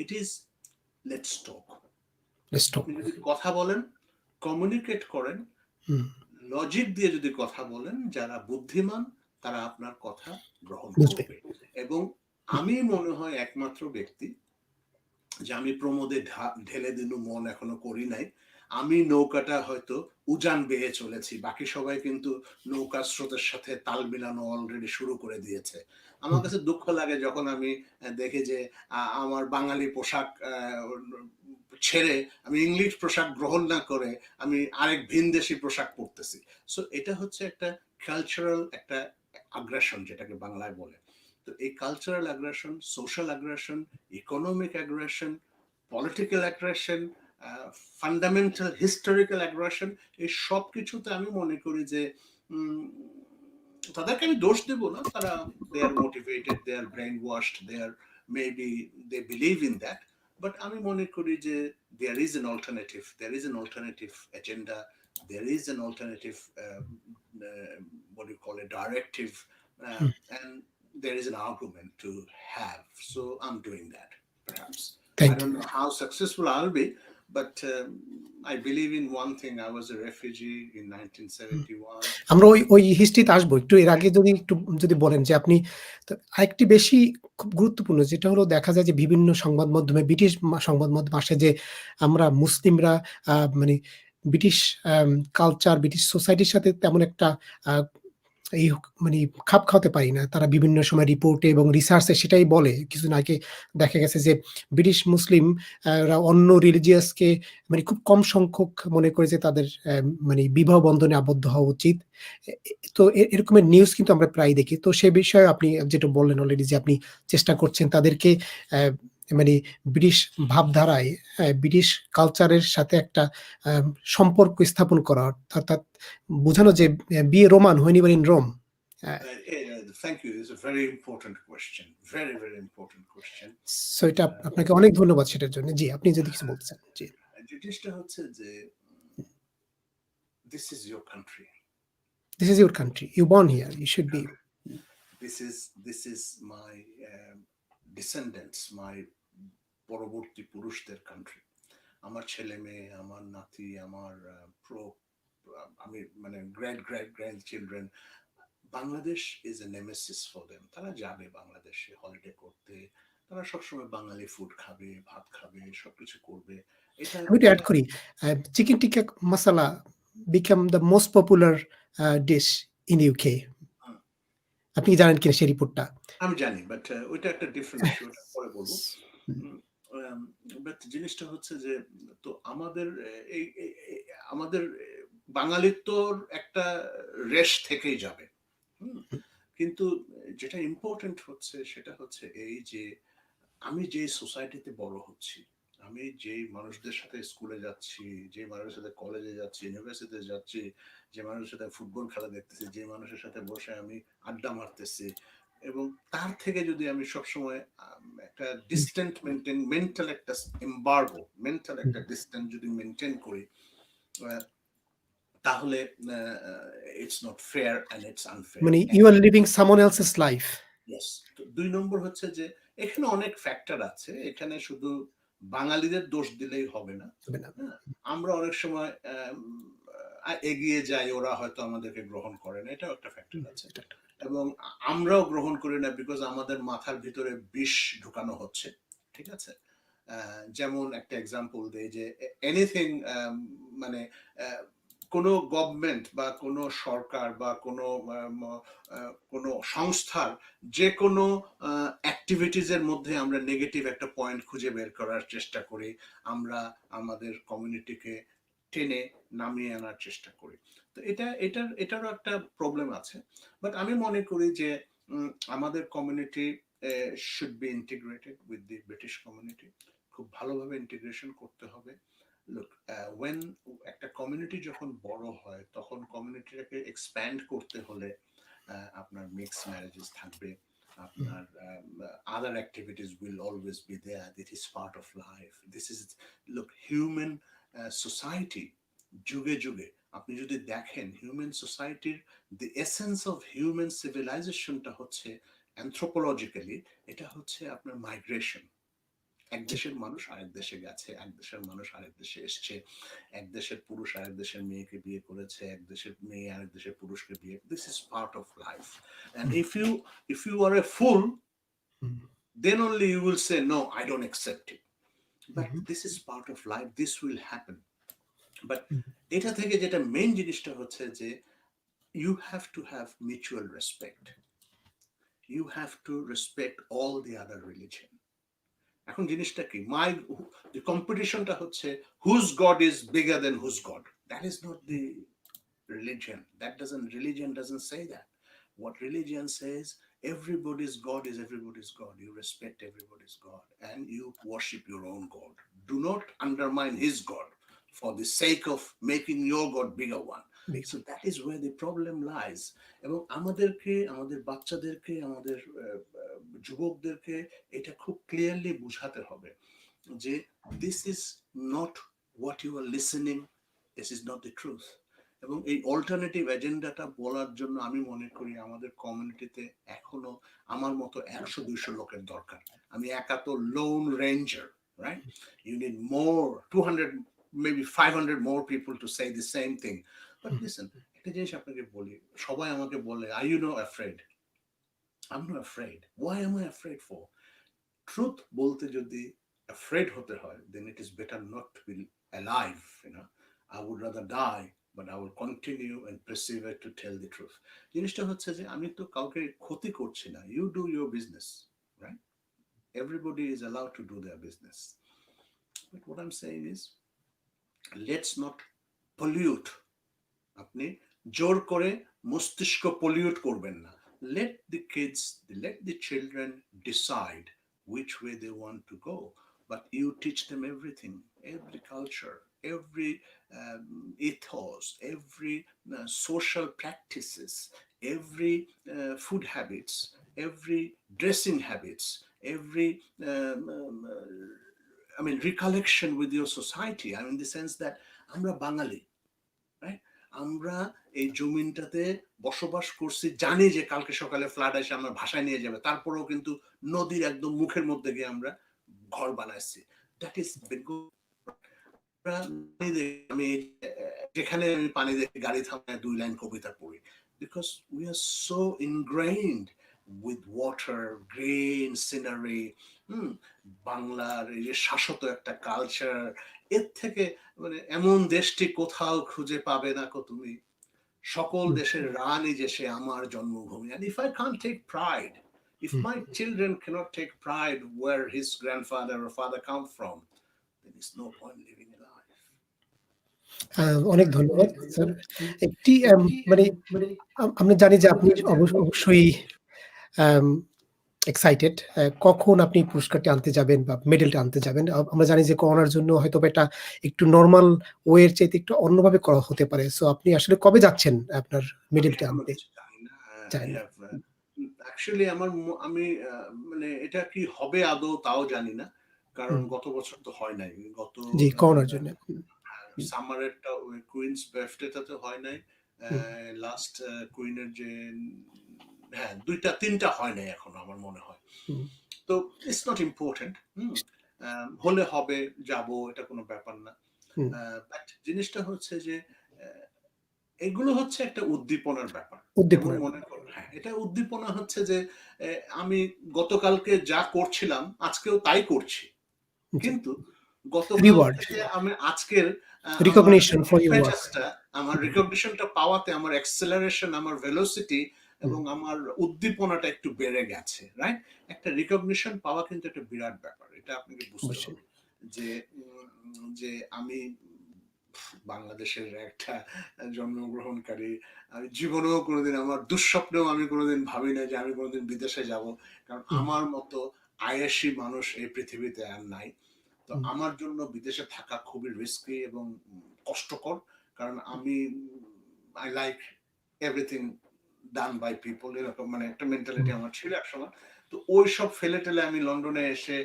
it is let's talk. আপনি যদি কথা বলেন, কমিউনিকেট করেন, লজিক দিয়ে যদি কথা বলেন, যারা বুদ্ধিমান তারা আপনার কথা গ্রহণ করবে। এবং আমি মনে হয় একমাত্র ব্যক্তি যে আমি প্রমোদে ঢেলে দিনু মন এখনো করি নাই। আমি নৌকাটা হয়তো উজান বেয়ে চলেছি, বাকি সবাই কিন্তু নৌকার স্রোতের সাথে তাল মিলানো অলরেডি শুরু করে দিয়েছে। আমার কাছে দুঃখ লাগে যখন আমি দেখি যে আমার বাঙালি পোশাক ছেড়ে আমি ইংলিশ পোশাক গ্রহণ না করে আমি আরেক ভিনদেশি পোশাক পরতেছি। সো এটা হচ্ছে একটা কালচারাল একটা আগ্রাসন, যেটাকে বাংলায় বলে। তো এই কালচারাল আগ্রাসন, সোশ্যাল আগ্রাসন, ইকোনমিক আগ্রাসন, পলিটিক্যাল আগ্রাসন, ফান্ডামেন্টাল হিস্টোরিক্যাল আগ্রাসন, এই সব কিছুতে আমি মনে করি যে তাদেরকে আমি দোষ দেব না, তারা they are motivated, they are brain washed, they are maybe they believe in that, but আমি মনে করি যে there is an alternative, there is an alternative agenda, there is an alternative what do you call it, directive, and there is an argument to have. So I'm doing that, perhaps. I thank you. don't know how successful I'll be, but I believe in one thing. I was a refugee in 1971. আমরা ওই হিস্ট্রিতে আসবো। একটু এর আগে যদি বলেন যে আপনি আরেকটি বেশি খুব গুরুত্বপূর্ণ, যেটা হলো দেখা যায় যে বিভিন্ন সংবাদ মাধ্যমে, ব্রিটিশ সংবাদ মাধ্যমে আসে যে আমরা মুসলিমরা মানে ব্রিটিশ কালচার, ব্রিটিশ সোসাইটির সাথে তেমন একটা আ এই মানে খাপ খাওয়াতে পারি না। তারা বিভিন্ন সময় রিপোর্টে এবং রিসার্চে সেটাই বলে। কিছুদিন আগে দেখা গেছে যে ব্রিটিশ মুসলিম রা অন্য রিলিজিয়াসকে মানে খুব কম সংখ্যক মনে করে যে তাদের মানে বিবাহ বন্ধনে আবদ্ধ হওয়া উচিত। তো এরকমের নিউজ কিন্তু আমরা প্রায়ই দেখি। তো সে বিষয়ে আপনি যেটা বললেন অলরেডি যে আপনি চেষ্টা করছেন তাদেরকে মানে ব্রিটিশ ভাবধারায়, ব্রিটিশ কালচারের সাথে একটা আ সম্পর্ক স্থাপন করা। অর্থাৎ বোঝানো যে be a Roman when you were in Rome. হ্যাঁ, Thank you. It's a very important question. Very, very important question. So এটা আপনাকে অনেক ধন্যবাদ সেটার জন্য। জি, আপনি যদি কিছু বলতে চান। জি। জিনিসটা হচ্ছে যে this is your country. This is your country. You born here. You should be. This is my descendants, my পরবর্তী পুরুষদের কান্ট্রি। আমার ছেলে মেয়ে, আমার নাতি, আমার আমি মানে grand children, Bangladesh is a Nemesis for them. তারা যাবে বাংলাদেশে হলিডে করতে, তারা সবসময় বাঙালি ফুড খাবে, ভাত খাবে, সবকিছু করবে। এটা আমি একটু এড করি। চিকেন টিক্কা মাসালা become the most popular dish in UK. আপনি জানেন কিনা সেই রিপোর্টটা? আমি জানি, বাট ওইটা একটা ডিফারেন্ট ইস্যু, ওটা পরে বলবো। বাট জিনিসটা হচ্ছে যে তো আমাদের আমাদের বাঙালিত্বর একটা রেশ থেকেই যাবে। কিন্তু যেটা ইম্পর্টেন্ট হচ্ছে সেটা হচ্ছে এই যে আমি যে সোসাইটিতে বড় হচ্ছি, আমি যেই মানুষদের সাথে স্কুলে যাচ্ছি, যে মানুষের সাথে কলেজে যাচ্ছি, ইউনিভার্সিটিতে যাচ্ছি, যে মানুষের সাথে ফুটবল খেলা দেখতেছি, যে মানুষের সাথে বসে আমি আড্ডা মারতেছি, এবং তার থেকে যদি আমি সবসময় একটা ডিস্টেন্ট মেন্টাল একটা এমবার্গো, মেন্টাল একটা ডিস্টেন্স যদি মেনটেন করি, তাহলে it's not fair and it's unfair. মানে you are living someone else's life. Yes. তো ২ নম্বর হচ্ছে যে এখানে অনেক ফ্যাক্টর আছে। এখানে শুধু বাঙালিদের দোষ দিলেই হবে না। হ্যাঁ? আমরা অনেক সময় এগিয়ে যাই, ওরা হয়তো আমাদেরকে গ্রহণ করে না। এটাও একটা ফ্যাক্টর আছে। এবং আমরাও গ্রহণ করি না বিকজ আমাদের মাথার ভিতরে বিষ ঢুকানো হচ্ছে। ঠিক আছে? যেমন একটা এক্সাম্পল দেই যে এনিথিং মানে কোনো গভর্নমেন্ট বা কোনো সরকার বা কোনো সংস্থার যে কোনো অ্যাক্টিভিটিজের মধ্যে আমরা নেগেটিভ একটা পয়েন্ট খুঁজে বের করার চেষ্টা করি, আমরা আমাদের কমিউনিটিকে টেনে নামিয়ে আনার চেষ্টা করি। তো এটারও একটা প্রবলেম আছে। বাট আমি মনে করি যে আমাদের community should be integrated with the British community. খুব ভালোভাবে ইন্টিগ্রেশন করতে হবে। লুক, ওয়েন একটা কমিউনিটি যখন বড় হয় তখন কমিউনিটিটাকে এক্সপ্যান্ড করতে হলে আপনার মিক্স ম্যারেজেস থাকবে, আপনার other activities will always be there. This is part of life. This is, look, human society যুগে যুগে আপনি যদি দেখেন হিউম্যান সোসাইটির দি এসেন্স অফ হিউম্যান সিভিলাইজেশনটা হচ্ছে অ্যানথ্রোপোলজিক্যালি, এটা হচ্ছে আপনার মাইগ্রেশন। এক দেশের মানুষ আরেক দেশে গেছে, এক দেশের মানুষ আরেক দেশে এসছে, এক দেশের পুরুষ আরেক দেশের মেয়েকে বিয়ে করেছে, এক দেশের মেয়ে আরেক দেশের পুরুষকে বিয়ে, this is part of life. And if you are a fool, then only you will say no, I don't accept it. But this is part of life, this will happen. But এটা থেকে যেটা main জিনিসটা হচ্ছে যে you have to have mutual respect. You have to respect all the other religion. এখন জিনিসটা কি, the কম্পিটিশনটা হচ্ছে whose god is bigger than whose god. That is not the religion doesn't say that. What religion says, everybody's God is everybody's God. You respect everybody's God and you worship your own God. Do not undermine his God for the sake of making your God bigger one. So that is where the problem lies. এবং আমাদেরকে, আমাদের বাচ্চাদেরকে, আমাদের যুবকদেরকে এটা খুব clearly বুঝাতে হবে যে this is not what you are listening, this is not the truth. এবং এই অল্টারনেটিভ এজেন্ডাটা বলার জন্য আমি মনে করি আমাদের কমিউনিটিতে এখনো আমার মতো 100-200 লোকের দরকার। আমি একা তো lone ranger, right? You need more 200, maybe 500 more people to say the same thing. But listen, একটা জিনিস আপনাকে বলি, সবাই আমাকে বলে, are you not afraid? I'm not afraid. Why am I afraid for? Truth বলতে যদি afraid হতে হয়, then it is better not to be alive, you know. I would rather die, but I will continue and persevere to tell the truth. জিনিসটা হচ্ছে যে আমি তো কাউকে ক্ষতি করছি না। You do your business, right? Everybody is allowed to do their business. But what I'm saying is, let's not pollute. আপনি জোর করে মস্তিষ্ক পলিউট করবেন না। Let the kids, let the children decide which way they want to go. But you teach them everything, every culture, every ethos, every social practices, every food habits, every dressing habits, every recollection with your society. I mean, in the sense that আমরা বাঙালি, right? আমরা এই জমিনটাতে বসবাস করছি, জানি যে কালকে সকালে flood এসে আমার ভাষায় নিয়ে যাবে, তারপরেও কিন্তু নদীর একদম মুখের মধ্যে গিয়ে আমরা ঘর বানাইছি। দ্যাট ইজ আমি যেখানে আমি পানি দেখে গাড়ি থামায় 2 লাইন কবিতা পড়ি, because we are so ingrained with water, green scenery, বাংলার এই যে শাশ্বত একটা কালচার, এর থেকে মানে এমন দেশটি কোথাও খুঁজে পাবে না কো তুমি, সকল দেশের রানী যে সে আমার জন্মভূমি। And if I can't take pride, if my children cannot take pride where his grandfather or father come from, then it's no point living a life. অনেক ধন্যবাদ স্যার। একটি মানে আমরা জানি যে আপনি অবশ্যই এক্সাইটেড কখন আপনি পুরস্কারটি আনতে যাবেন বা মেডেলটা আনতে যাবেন। আমরা জানি যে করোনার জন্য হয়তোবা এটা একটু নরমাল ওয়ে এর চাইতে একটু অন্যভাবে করা হতে পারে। সো আপনি আসলে কবে যাচ্ছেন আপনার মেডেলটা আনতে? জানি না। অ্যাকচুয়ালি আমি মানে এটা কি হবে আদৌ তাও জানি না, কারণ গত বছর তো হয় নাই। গত করোনার জন্য সামারেরটা ওই কুইন্স বার্থডেটাতে হয় নাই। লাস্ট কুইনের যে 2টা-3টা হয় নাই এখনো আমার মনে হয়। তো ইটস নট ইম্পর্টেন্ট। হলে হবে, যাব, এটা কোনো ব্যাপার না। বাট জিনিসটা হচ্ছে যে এগুলো হচ্ছে একটা উদ্দীপনার ব্যাপার। মনে করো, এটা উদ্দীপনা হচ্ছে যে আমি গতকালকে যা করছিলাম আজকেও তাই করছি, কিন্তু গতকাল থেকে আমি আজকের আমার রিকগনিশনটা পাওয়াতে আমার অ্যাক্সেলারেশন, আমার ভেলোসিটি এবং আমার উদ্দীপনাটা একটু বেড়ে গেছে, রাইট? একটা রিকগনিশন পাওয়া কিন্তু একটা বিরাট ব্যাপার, এটা আপনাকে বুঝতে হবে। যে আমি বাংলাদেশের একটা জন্মগ্রহণকারী, আমি জীবনেও কোনোদিন, আমার দুঃস্বপ্নেও আমি কোনোদিন ভাবি না যে আমি কোনোদিন বিদেশে যাব, কারণ আমার মতো আয়াসী মানুষ এই পৃথিবীতে আর নাই। তো আমার জন্য বিদেশে থাকা খুবই রিস্কি এবং কষ্টকর, কারণ আমি I like everything done by people, এরকম মানে একটা মেন্টালিটি আমার ছিল একসময়। তো ওই সব ফেলে টেলে আমি লন্ডনে এসে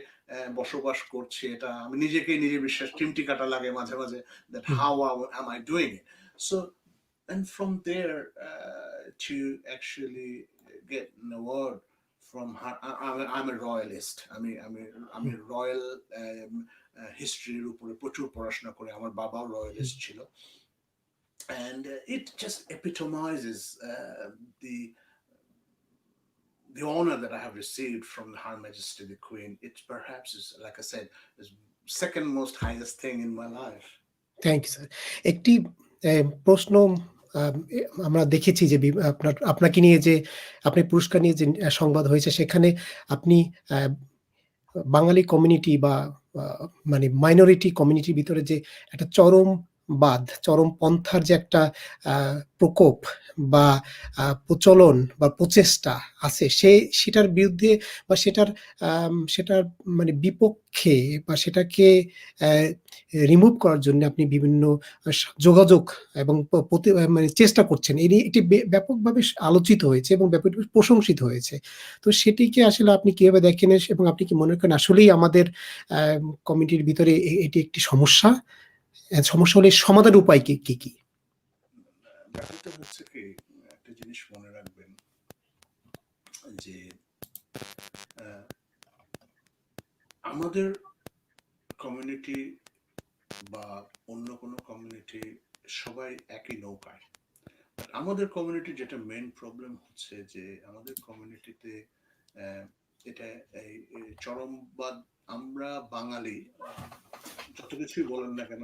বসবাস করছি, এটা আমি নিজেকেই নিজে বিশ্বাস চিমটি কাটা লাগে মাঝে মাঝে, that how am I doing it. So and from there to actually get an award from her, I'm a royalist. আমি রয়্যাল হিস্ট্রির উপরে প্রচুর পড়াশোনা করি, আমার বাবাও রয়্যালিস্ট ছিল, and it just epitomizes the honor that I have received from Her Majesty the Queen. It perhaps is, like I said, the second most highest thing in my life. Thank you sir. একটি প্রশ্ন আমরা দেখেছি যে আপনাকে নিয়ে যে আপনি পুরস্কার নিয়ে যে সংবাদ হয়েছে, সেখানে আপনি বাঙালি কমিউনিটি বা মানে মাইনরিটি কমিউনিটির ভিতরে যে একটা চরমপন্থার যে একটা প্রকোপ বা প্রচলন বা প্রচেষ্টা আছে, সেটার বিরুদ্ধে বা সেটার মানে বিপক্ষে বা সেটাকে রিমুভ করার জন্য আপনি বিভিন্ন যোগাযোগ এবং মানে চেষ্টা করছেন। এটি ব্যাপকভাবে আলোচিত হয়েছে এবং ব্যাপকভাবে প্রশংসিত হয়েছে। তো সেটিকে আসলে আপনি কিভাবে দেখেন এবং আপনি কি মনে করেন আসলেই আমাদের কমিউনিটির ভিতরে এটি একটি সমস্যা? সমস্যা হলে সমাধানের উপায় কি? ব্যাপারটা হচ্ছে কি, একটা জিনিস মনে রাখবেন যে আমাদের কমিউনিটি বা অন্য কোনো কমিউনিটি সবাই একই নৌকায়। আমাদের কমিউনিটির যেটা মেইন প্রবলেম হচ্ছে যে আমাদের কমিউনিটিতে এটা এই চরমবাদ। আমরা বাঙালি, যত কিছুই বলেন না কেন,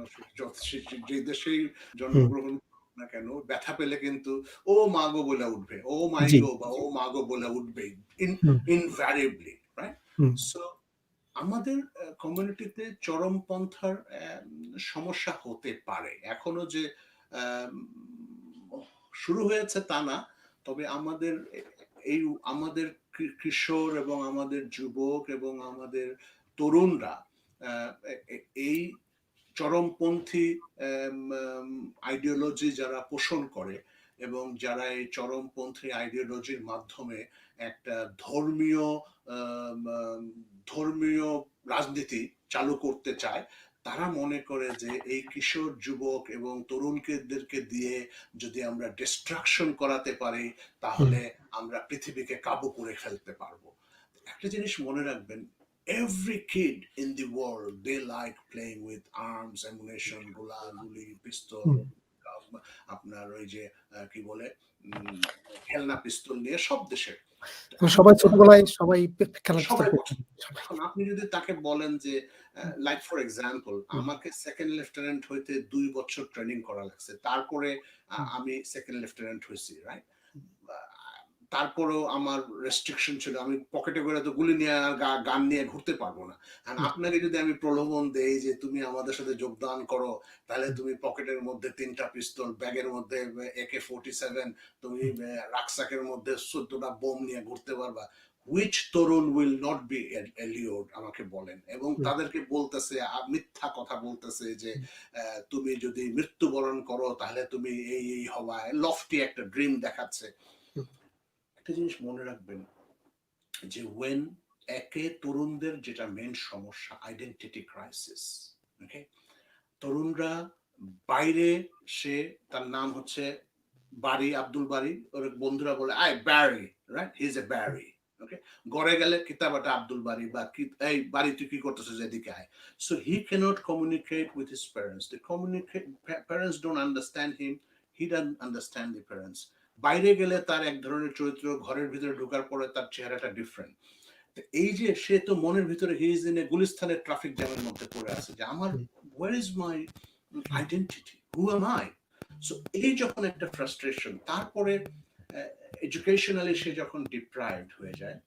যে দেশেই হুম, জন্মগ্রহণ করুক না কেন, ব্যথা পেলে কিন্তু ও মাগো বলে উঠবে, ও মাই জি, গো বা ও মাগো বলে উঠবে, হুম, ইনভ্যারিয়েবলি, রাইট? হুম, সো আমাদের কমিউনিটিতে চরমপন্থার সমস্যা হতে পারে এখনো, যে আম, শুরু হয়েছে তা না। তবে আমাদের এই আমাদের কিশোর এবং আমাদের যুবক এবং আমাদের তরুণরা এই চরমপন্থী আইডিওলজি যারা পোষণ করে এবং যারা এই চরমপন্থী আইডিওলজির মাধ্যমে একটা ধর্মীয় ধর্মীয় রাজনীতি চালু করতে চায়, তারা মনে করে যে এই কিশোর যুবক এবং তরুণদেরকে দিয়ে যদি আমরা ডিস্ট্রাকশন করাতে পারি, হুম, তাহলে আমরা পৃথিবীকে কাবু করে ফেলতে পারবো। একটা জিনিস মনে রাখবেন, every kid in the world they like playing with arms, ammunition, গোলা গুলি, পিস্তল, হুম। আপনার ওই যে কি বলে খেলনা পিস্তল নিয়ে সব দেশে। এখন সবাই ছোটবেলায় সবাই খেলাধুলা সবাই করতেন। পছন্দ। সবাই। এখন আপনি যদি তাকে বলেন যে লাইক ফর এক্সাম্পল, হুম, আমাকে সেকেন্ড লেফটেন্যান্ট হইতে 2 বছর ট্রেনিং করা লাগছে, তারপরে হুম, আমি সেকেন্ড লেফটেন্যান্ট হয়েছি, রাইট? তারপরেও আমার রেস্ট্রিকশন ছিল, আমি পকেটে করে তো গুলি নিয়ে আর গান নিয়ে ঘুরতে পারবো না। আর হুম, আপনাকে যদি আমি প্রলোভন দেই যে তুমি আমাদের সাথে যোগদান করো, তাহলে হুম, তুমি পকেটের মধ্যে 3টা পিস্তল, ব্যাগের মধ্যে AK-47, তুমি হুম, রাকসাকের মধ্যে 14টা বোম নিয়ে ঘুরতে পারবা। হুইচ তরুণ উইল নট বি এলিওর্ড, আমাকে বলেন। এবং হুম, তাদেরকে বলতেছে, মিথ্যা কথা বলতেছে যে হুম, তুমি যদি মৃত্যুবরণ করো তাহলে তুমি এই হবা, লফটি একটা ড্রিম দেখাচ্ছে। হুম, একটা জিনিস মনে রাখবেন যে তরুণদের যেটা মেন সমস্যা, আইডেন্টিটি ক্রাইসিস। ওকে, তরুণরা বাইরে, সে তার নাম হচ্ছে বাড়ি, আব্দুল বাড়ি, ওর বন্ধুরা বলে I Barry, right, he is a Barry. Okay, ঘরে গেলে কিতাবাটা আব্দুল বাড়ি বা এই বাড়ি তুই কি করতেছিস এদিকে আয়। So he can't communicate with his parents, the communicate, parents don't understand him, he doesn't understand the parents. বাইরে গেলে তার এক ধরনের চরিত্র, ঘরের ভিতরে ঢোকার পরে তার চেহারাটা ডিফারেন্ট। এই যে সে তো মনের ভিতরে হি ইজ ইন এ গুলিস্তানের ট্রাফিক জ্যামের মধ্যে পড়ে আছে যে আমার hmm, where is my hmm, identity, who am I. So এই যখন একটা ফ্রাস্ট্রেশন, তারপরে এডুকেশনালি সে যখন ডিপ্রাইভড হয়ে যায়,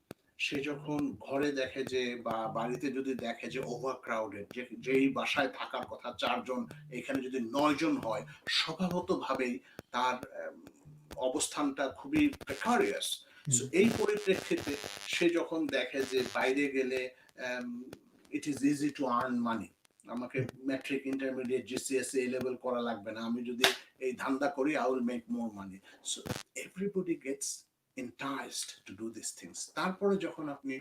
সে যখন ঘরে দেখে যে বা বাড়িতে যদি দেখে যে ওভার ক্রাউডেড, যেই বাসায় থাকার কথা 4 জন, এখানে যদি 9 জন হয়, স্বভাবত ভাবেই তার অবস্থানটা খুবই প্রেকারিয়াস। হুম, সো এই পরিপ্রেক্ষিতে সে যখন দেখে যে বাইরে গেলে it is easy to earn money, আমাকে matric, intermediate, GCSE, A level করা লাগবে না, আমি যদি এই ধান্দা করি I will make more money. So everybody gets enticed to do these things। তারপরে যখন আপনি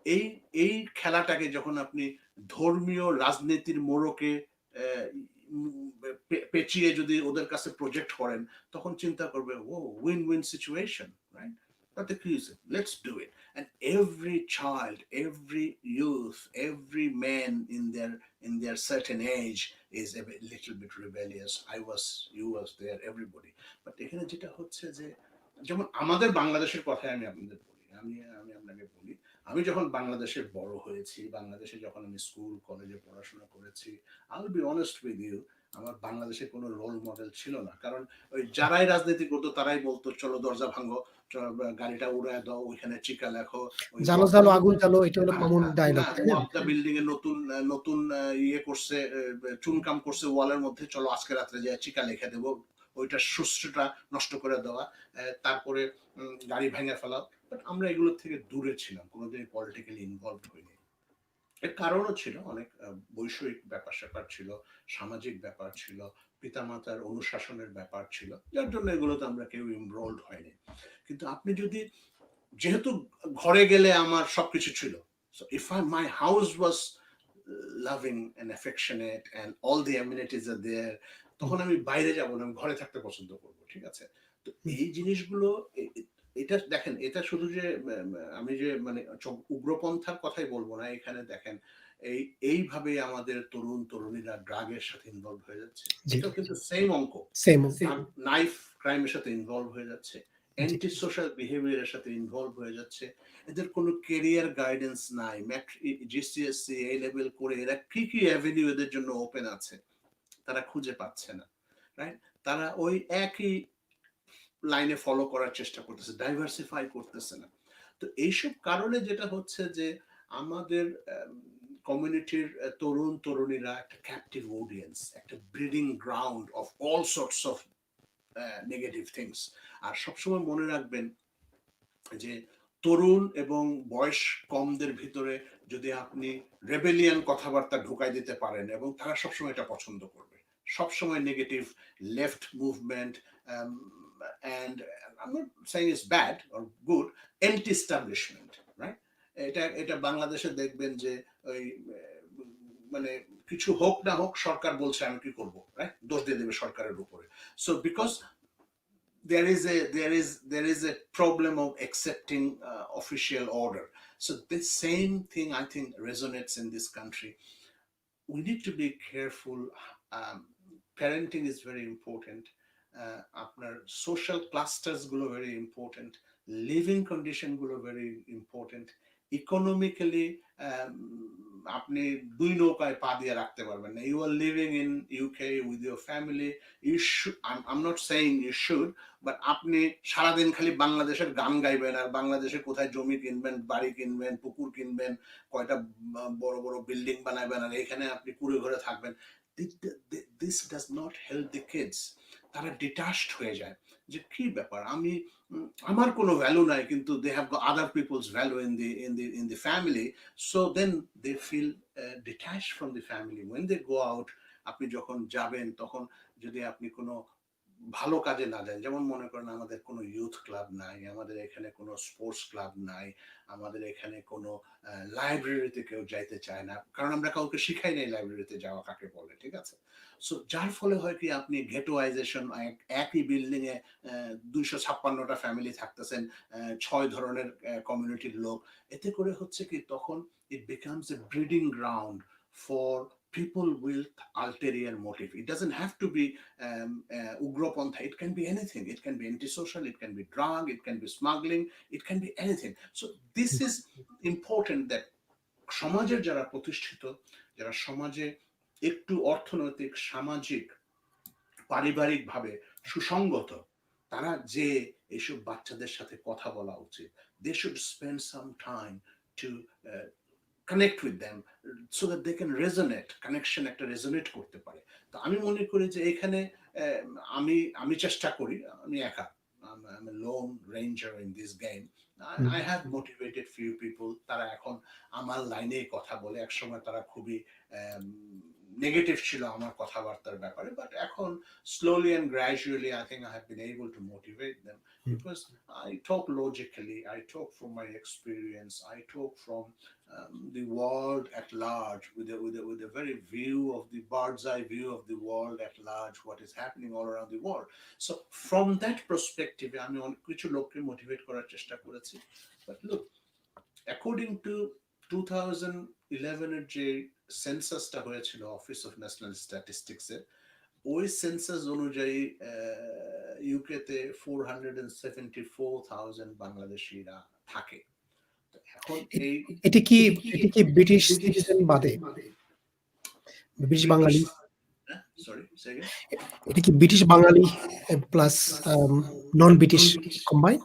এই এই খেলাটাকে যখন আপনি ধর্মীয় রাজনীতির মোড়কে পেঁচিয়ে যদি ওদের কাছে প্রজেক্ট করেন, তখন চিন্তা করবে ও উইন উইন সিচুয়েশন, রাইট? তাতে কি হয়েছে, let's do it. And every child, every youth, every man in their certain age is a little bit rebellious. You was there, everybody. But এখানে যেটা হচ্ছে যে, যেমন আমাদের বাংলাদেশের কথাই আমি আপনাদের বলি, আমি আপনাকে বলি, আমি যখন বাংলাদেশে বড় হয়েছি, বাংলাদেশে যখন আমি স্কুল কলেজে পড়াশোনা করেছি, I will be honest with you, আমার বাংলাদেশে কোনো রোল মডেল ছিল না। কারণ ওই যারাই রাজনীতি করতো তারাই বলতো চলো দরজা ভাঙো, গাড়িটা উড়ায় দাও, ওইখানে চিকা লেখো, ওই জালো, ওয়াপদা জালো, আগুন জ্বালো, এটা হলো কমন না ডায়ালগ, তাই না? ওয়াপদা বিল্ডিং এ নতুন নতুন ইয়ে করছে, চুনকাম করছে ওয়ালের মধ্যে, চলো আজকে রাত্রে যায় চিকা লিখে দেবো, ওইটা সুস্থটা নষ্ট করে দেওয়া, তারপরে গাড়ি ভেঙে ফেলা। বাট আমরা এগুলোর থেকে দূরে ছিলাম, কোনোদিন পলিটিক্যালি ইনভলভ হইনি। এর কারণও ছিল অনেক, বৈষয়িক ব্যাপার স্যাপার ছিল, সামাজিক ব্যাপার ছিল, পিতামাতার অনুশাসনের ব্যাপার ছিল, যার জন্য এগুলোতে আমরা কেউ ইনভলভ হয়নি। কিন্তু আপনি যদি, যেহেতু ঘরে গেলে আমার সবকিছু ছিল, so if my house was loving and affectionate and all the amenities are there, তখন আমি বাইরে যাব না, আমি ঘরে থাকতে পছন্দ করব, ঠিক আছে? তো এই জিনিসগুলো, এটা দেখেন, এটা শুধু যে আমি যে মানে উগ্রপন্থার কথাই বলবো না, এখানে দেখেন এইভাবে আমাদের তরুণ তরুণীরা ড্রাগের সাথে ইনভলভ হয়ে যাচ্ছে, এটাও কিন্তু সেম অঙ্ক, সেম। নাইফ ক্রাইমের সাথে ইনভলভ হয়ে যাচ্ছে, জি। অ্যান্টি সোশ্যাল বিহেভিয়ারের সাথে ইনভলভ হয়ে যাচ্ছে। এদের কোনো কেরিয়ার গাইডেন্স নাই, জিসিএসসি এ লেভেল করে এরা কি কি অ্যাভিনিউ এদের জন্য ওপেন আছে তারা খুঁজে পাচ্ছে না, রাইট? তারা ওই একই লাইনে ফলো করার চেষ্টা করতেছে, ডাইভার্সিফাই করতেছে না। তো এইসব কারণে যেটা হচ্ছে যে আমাদের কমিউনিটির তরুণ তরুণীরা একটা ক্যাপটিভ অডিয়েন্স, একটা breeding ground of all sorts of negative things. আর সবসময় মনে রাখবেন যে তরুণ এবং বয়স কমদের ভিতরে যদি আপনি রেবেলিয়ান কথাবার্তা ঢুকাই দিতে পারেন, এবং তারা সবসময় এটা পছন্দ করবে, সবসময় negative left movement, and I'm not saying it's bad or good, anti-establishment, right? এটা বাংলাদেশে দেখবেন যে ওই মানে কিছু হোক না হোক সরকার বলছে আমি কি করব, রাইট? দোষ দিয়ে দেবে সরকারের উপরে। So because there is a problem of accepting official order. So the same thing I think resonates in this country. We need to be careful. um, Parenting is very important. আপনার social clusters গুলো very important, living condition গুলো very important, economically আপনি দুই নৌকায় পা দিয়ে রাখতে পারবেন না। You are living in UK with your family, you should, I'm not saying you should, but আপনি সারাদিন খালি বাংলাদেশের গান গাইবেন আর বাংলাদেশে কোথায় জমি কিনবেন, বাড়ি কিনবেন, পুকুর কিনবেন, কয়টা বড় বড় বিল্ডিং বানাবেন, আর এখানে আপনি কুড়ে ঘরে থাকবেন, this does not help the kids. তারা ডিটাচড হয়ে যায় যে কি ব্যাপার, আমি আমার কোনো ভ্যালু নাই, কিন্তু they have other peoples value in the family, so then they feel detached from the family when they go out. আপনি যখন যাবেন তখন যদি আপনি কোনো ভালো কাজে না যায়, যেমন মনে করেন আমাদের কোনো ইউথ ক্লাব নাই, আমাদের এখানে কোনো স্পোর্টস ক্লাব নাই, আমাদের এখানে কোনো লাইব্রেরিতে কেউ যাইতে চায় না, কারণ আমরা কাউকে শিখাই নাই লাইব্রেরিতে যাওয়া কাকে বলে, ঠিক আছে? সো যার ফলে হয় কি, আপনি গেটোয়াইজেশন, একই বিল্ডিং এ 256টা ফ্যামিলি থাকতেছেন, 6 ধরনের কমিউনিটির লোক, এতে করে হচ্ছে কি তখন it becomes a breeding ground for people with ulterior motive. It doesn't have to be ugropontha, it can be anything, it can be antisocial, it can be drug, it can be smuggling, it can be anything. So this is important, that সমাজের যারা প্রতিষ্ঠিত, যারা সমাজে একটু অর্থনৈতিক, সামাজিক, পারিবারিক ভাবে সুসংগত, তারা যে এইসব বাচ্চাদের সাথে কথা বলা উচিত। They should spend some time to connect with them so that they can resonate, connection একটা resonate করতে পারে। তো আমি মনে করি যে এখানে আমি চেষ্টা করি, আমি একা, I'm a lone ranger in this game. I have motivated few people, তারা এখন আমার লাইনে কথা বলে, একসময় তারা খুবই নেগেটিভ ছিল আমার কথাবার্তার ব্যাপারে, বাট এখন slowly and gradually I think I have been able to motivate them, because I talk logically, I talk from my experience, I talk from the world at large, with a very view of the bird's eye view of the world at large, what is happening all around the world. So from that perspective আমি অনেক কিছু লোককে motivate করার চেষ্টা করেছি। But look, according to 2011 এর যে সেন্সাসটা হয়েছিল অফিস অফ ন্যাশনাল স্ট্যাটিস্টিক্স এর, ওই সেন্সাস অনুযায়ী ইউকে তে 474,000 বাংলাদেশিরা থাকে। এখন এ- এই এটি কি ব্রিটিশ সিটিজেন বাদে ব্রিটিশ ব্রিটিশ, বাঙালি, সরি সেকেন্ড, এটা কি ব্রিটিশ বাঙালি প্লাস নন ব্রিটিশ কম্বাইন্ড?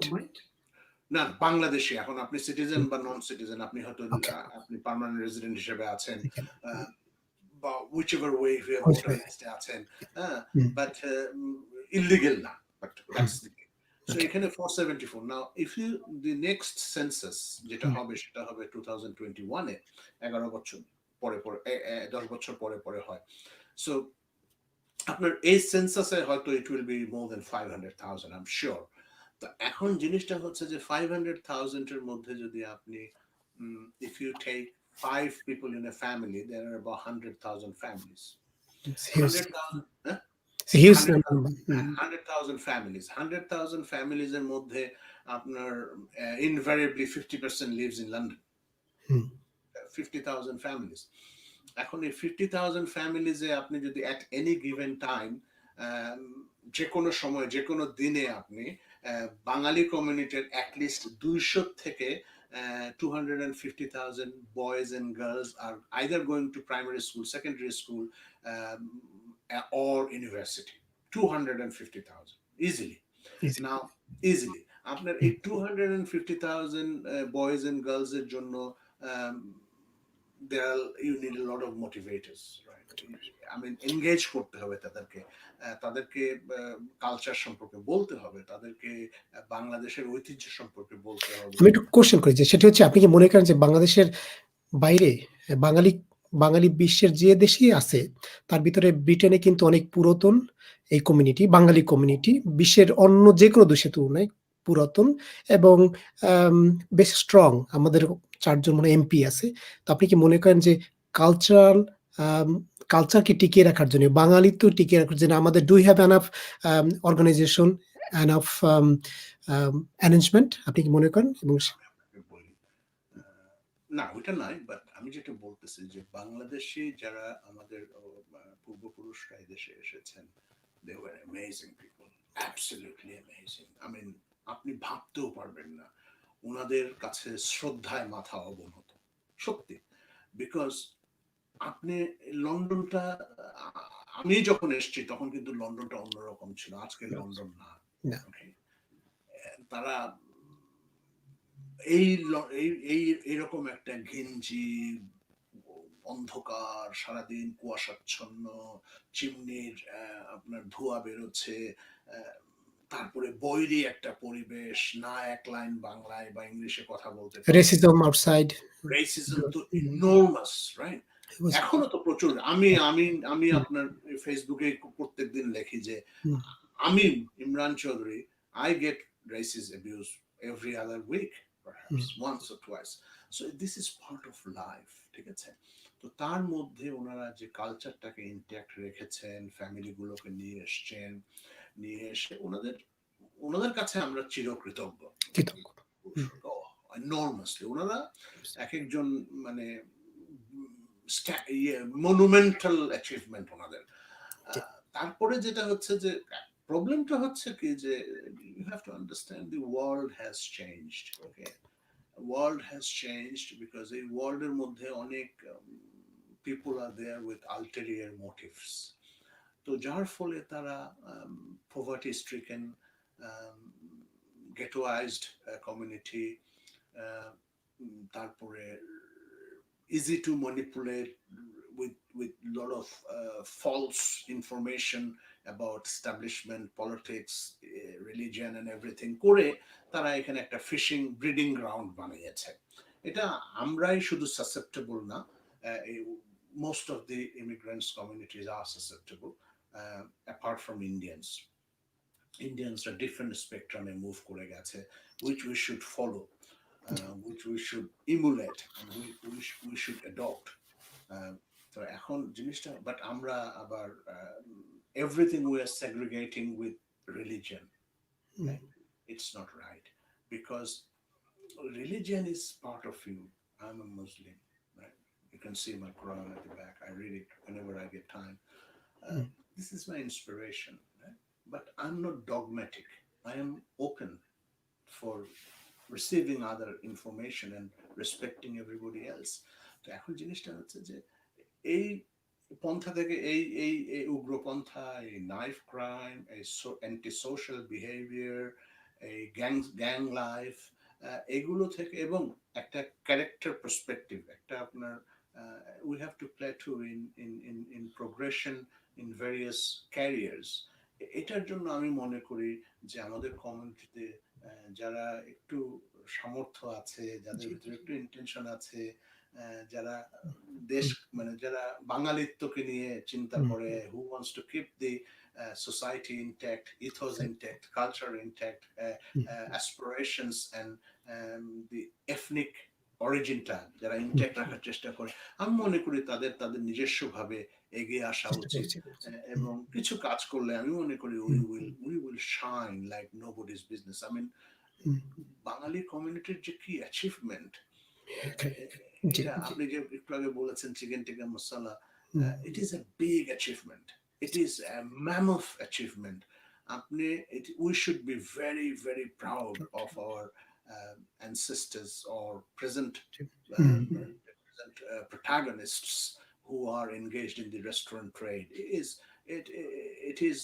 না বাংলাদেশি। এখন আপনি সিটিজেন বা নন সিটিজেন, আপনি হয়তো ওকে, আপনি পার্মানেন্ট রেসিডেন্ট হিসেবে আছেন, এখানে বা whichever way if you have হতে voter পারে। লিস্টে আছেন, হ্যাঁ, হুম, বাট ইলিগেল না, but hmm, that's the thing. So okay, এখানে 474 now if you the next census যেটা হুম, হবে সেটা হবে 2021 এ, 11 বছর পরে পরে 10 বছর পরে পরে হয়। সো আপনার এই সেন্সাসে হয়তো it will be more than 500,000 I am sure. তো এখন জিনিসটা হচ্ছে যে 500,000 এর মধ্যে যদি আপনি if you take 5 people in a family, there are about 100,000 families. Huge 100,000, হ্যাঁ, হিউজ 100,000, নাম্বার। হুম, 100,000 families, 100,000 families এর মধ্যে আপনার invariably 50% lives in London, hmm, 50,000 families। এখন এই 50,000 ফ্যামিলিজে আপনি যদি অ্যাট এনি গিভেন টাইম, যে কোনো সময় যে কোনো দিনে আপনি বাঙালি কমিউনিটির অ্যাটলিস্ট 200 থেকে 250,000 বয়েজ অ্যান্ড গার্লস আর either going to primary school, secondary school or university, 250,000 easily. easy, now easily আপনার এই হুম। 250,000 বয়েজ অ্যান্ড গার্লস এর জন্য there are, you need a lot of motivators, right? I mean engage করতে হবে তাদেরকে, তাদেরকে culture সম্পর্কে বলতে হবে, তাদেরকে বাংলাদেশের ঐতিহ্য সম্পর্কে বলতে হবে। আমি একটু কোশ্চেন করি যে সেটা হচ্ছে আপনি কি মনে করেন যে বাংলাদেশের বাইরে বাঙালি বাঙালি বিশ্বের যে দেশেই আছে তার ভিতরে ব্রিটেনে কিন্তু অনেক পুরাতন এই কমিউনিটি, বাঙালি কমিউনিটি বিশ্বের অন্য যেকোনো দেশের তুলনায় পুরাতন এবং আম বেশ স্ট্রং। আমাদের ৪ জন মনে হয় এমপি আছে। তো আপনি কি মনে করেন যে কালচারাল আম কালচারকে টিকিয়ে রাখার জন্য, বাঙালিত্ব টিকিয়ে রাখার জন্য আমাদের do we have enough organization, enough arrangement আপনি কি মনে করেন? এবং আমি আপনাকে বলি, না ওইটা নাই, বাট আমি যেটা বলতেছি যে বাংলাদেশি যারা আমাদের পূর্বপুরুষরা এই দেশে এসেছেন, they were amazing people, absolutely amazing. I mean আপনি ভাবতেও পারবেন না, ওনাদের কাছে শ্রদ্ধায় মাথা অবনত, সত্যি। বিকজ আপনি লন্ডনটা, আমি যখন এসেছি তখন কিন্তু লন্ডনটা অন্যরকম ছিল, আজকের লন্ডন না। না, Okay? তারা এই এই এই এরকম একটা ঘিঞ্জি অন্ধকার, সারাদিন কুয়াশাচ্ছন্ন, চিমনির আপনার ধোঁয়া বেরোচ্ছে, তারপরে বৈরী একটা পরিবেশ, না এক লাইন বাংলায় বা ইংলিশে কথা বলতে পারে, রেসিজম আউটসাইড। রেসিজম তো ইনর্মাস, রাইট? It was এখনো তো প্রচুর। আমি আমি আমি আপনার ফেসবুকে প্রত্যেকদিন লেখি যে হুম, আমি Imran Chowdhury, I get racist abuse every other week, perhaps hmm, once or twice. So this is part of life, ঠিক আছে? তো তার মধ্যে ওনারা যে কালচারটাকে ইনট্যাক্ট রেখেছেন, ফ্যামিলি গুলোকে নিয়ে এসছেন, নিয়ে এসে ওনাদের ওনাদের কাছে আমরা চিরকৃতজ্ঞ। কৃতজ্ঞ। হুম, এনর্মাসলি ওনারা এক একজন মানে মনুমেন্টাল অ্যাচিভমেন্ট ওনাদের। জি, তারপরে যেটা হচ্ছে যে প্রবলেমটা হচ্ছে কি যে you have to understand the world has changed, okay? World has changed because এই ওয়ার্ল্ডের মধ্যে অনেক people are there with ulterior motives. তো যার ফলে তারা poverty stricken, ghettoized community, তারপরে easy to manipulate with lot of false information about establishment, politics, religion and everything করে তারা এখানে একটা ফিশিং ব্রিডিং গ্রাউন্ড বানিয়েছে। এটা আমরাই শুধু সাসেপ্টেবল না, most of the immigrants communities are susceptible, apart from Indians. Indians are different spectrum and move করে গেছে, which we should follow, which we should emulate and we should adopt. তো এখন জিনিসটা, বাট আমরা আবার everything we are segregating with religion, hmm, right? It's not right, because religion is part of you. I'm a Muslim, right? You can see my Quran at the back. I read it whenever I get time. Hmm, This is my inspiration, right? But I'm not dogmatic. I am open for receiving other information and respecting everybody else. তো এখন জিনিসটা হচ্ছে যে এই পন্থা থেকে এই উগ্রপন্থা, এই নাইফ ক্রাইম, এই অ্যান্টি সোশ্যাল বিহেভিয়ার, এই গ্যাং লাইফ, এগুলো থেকে, এবং একটা ক্যারেক্টার পার্সপেক্টিভ, একটা আপনার we have to play to in progression in various carriers. এটার জন্য আমি মনে করি যে আমাদের কমিউনিটিতে যারা একটু সামর্থ্য আছে, যাদের ভিতরে একটু ইন্টেনশন আছে, যারা দেশ মানে যারা বাঙালিত্বকে নিয়ে চিন্তা করে, who wants to keep the society intact, ethos intact, culture intact, aspirations and the ethnic অরিজিনটা যারা ইনটেক্ট রাখার চেষ্টা করে, আমি মনে করি তাদের তাদের নিজস্ব ভাবে এগিয়ে আসা উচিত। এবং কিছু কাজ করলে আমি মনে করি we will shine like nobody's business. I mean, বাঙালি কমিউনিটির যে কি অ্যাচিভমেন্ট, এটা আপনি যে একটু আগে বলেছেন chicken tikka masala, it is a big achievement, it is a mammoth achievement. We should be very very proud of our ancestors or present protagonists who are engaged in the restaurant trade. It is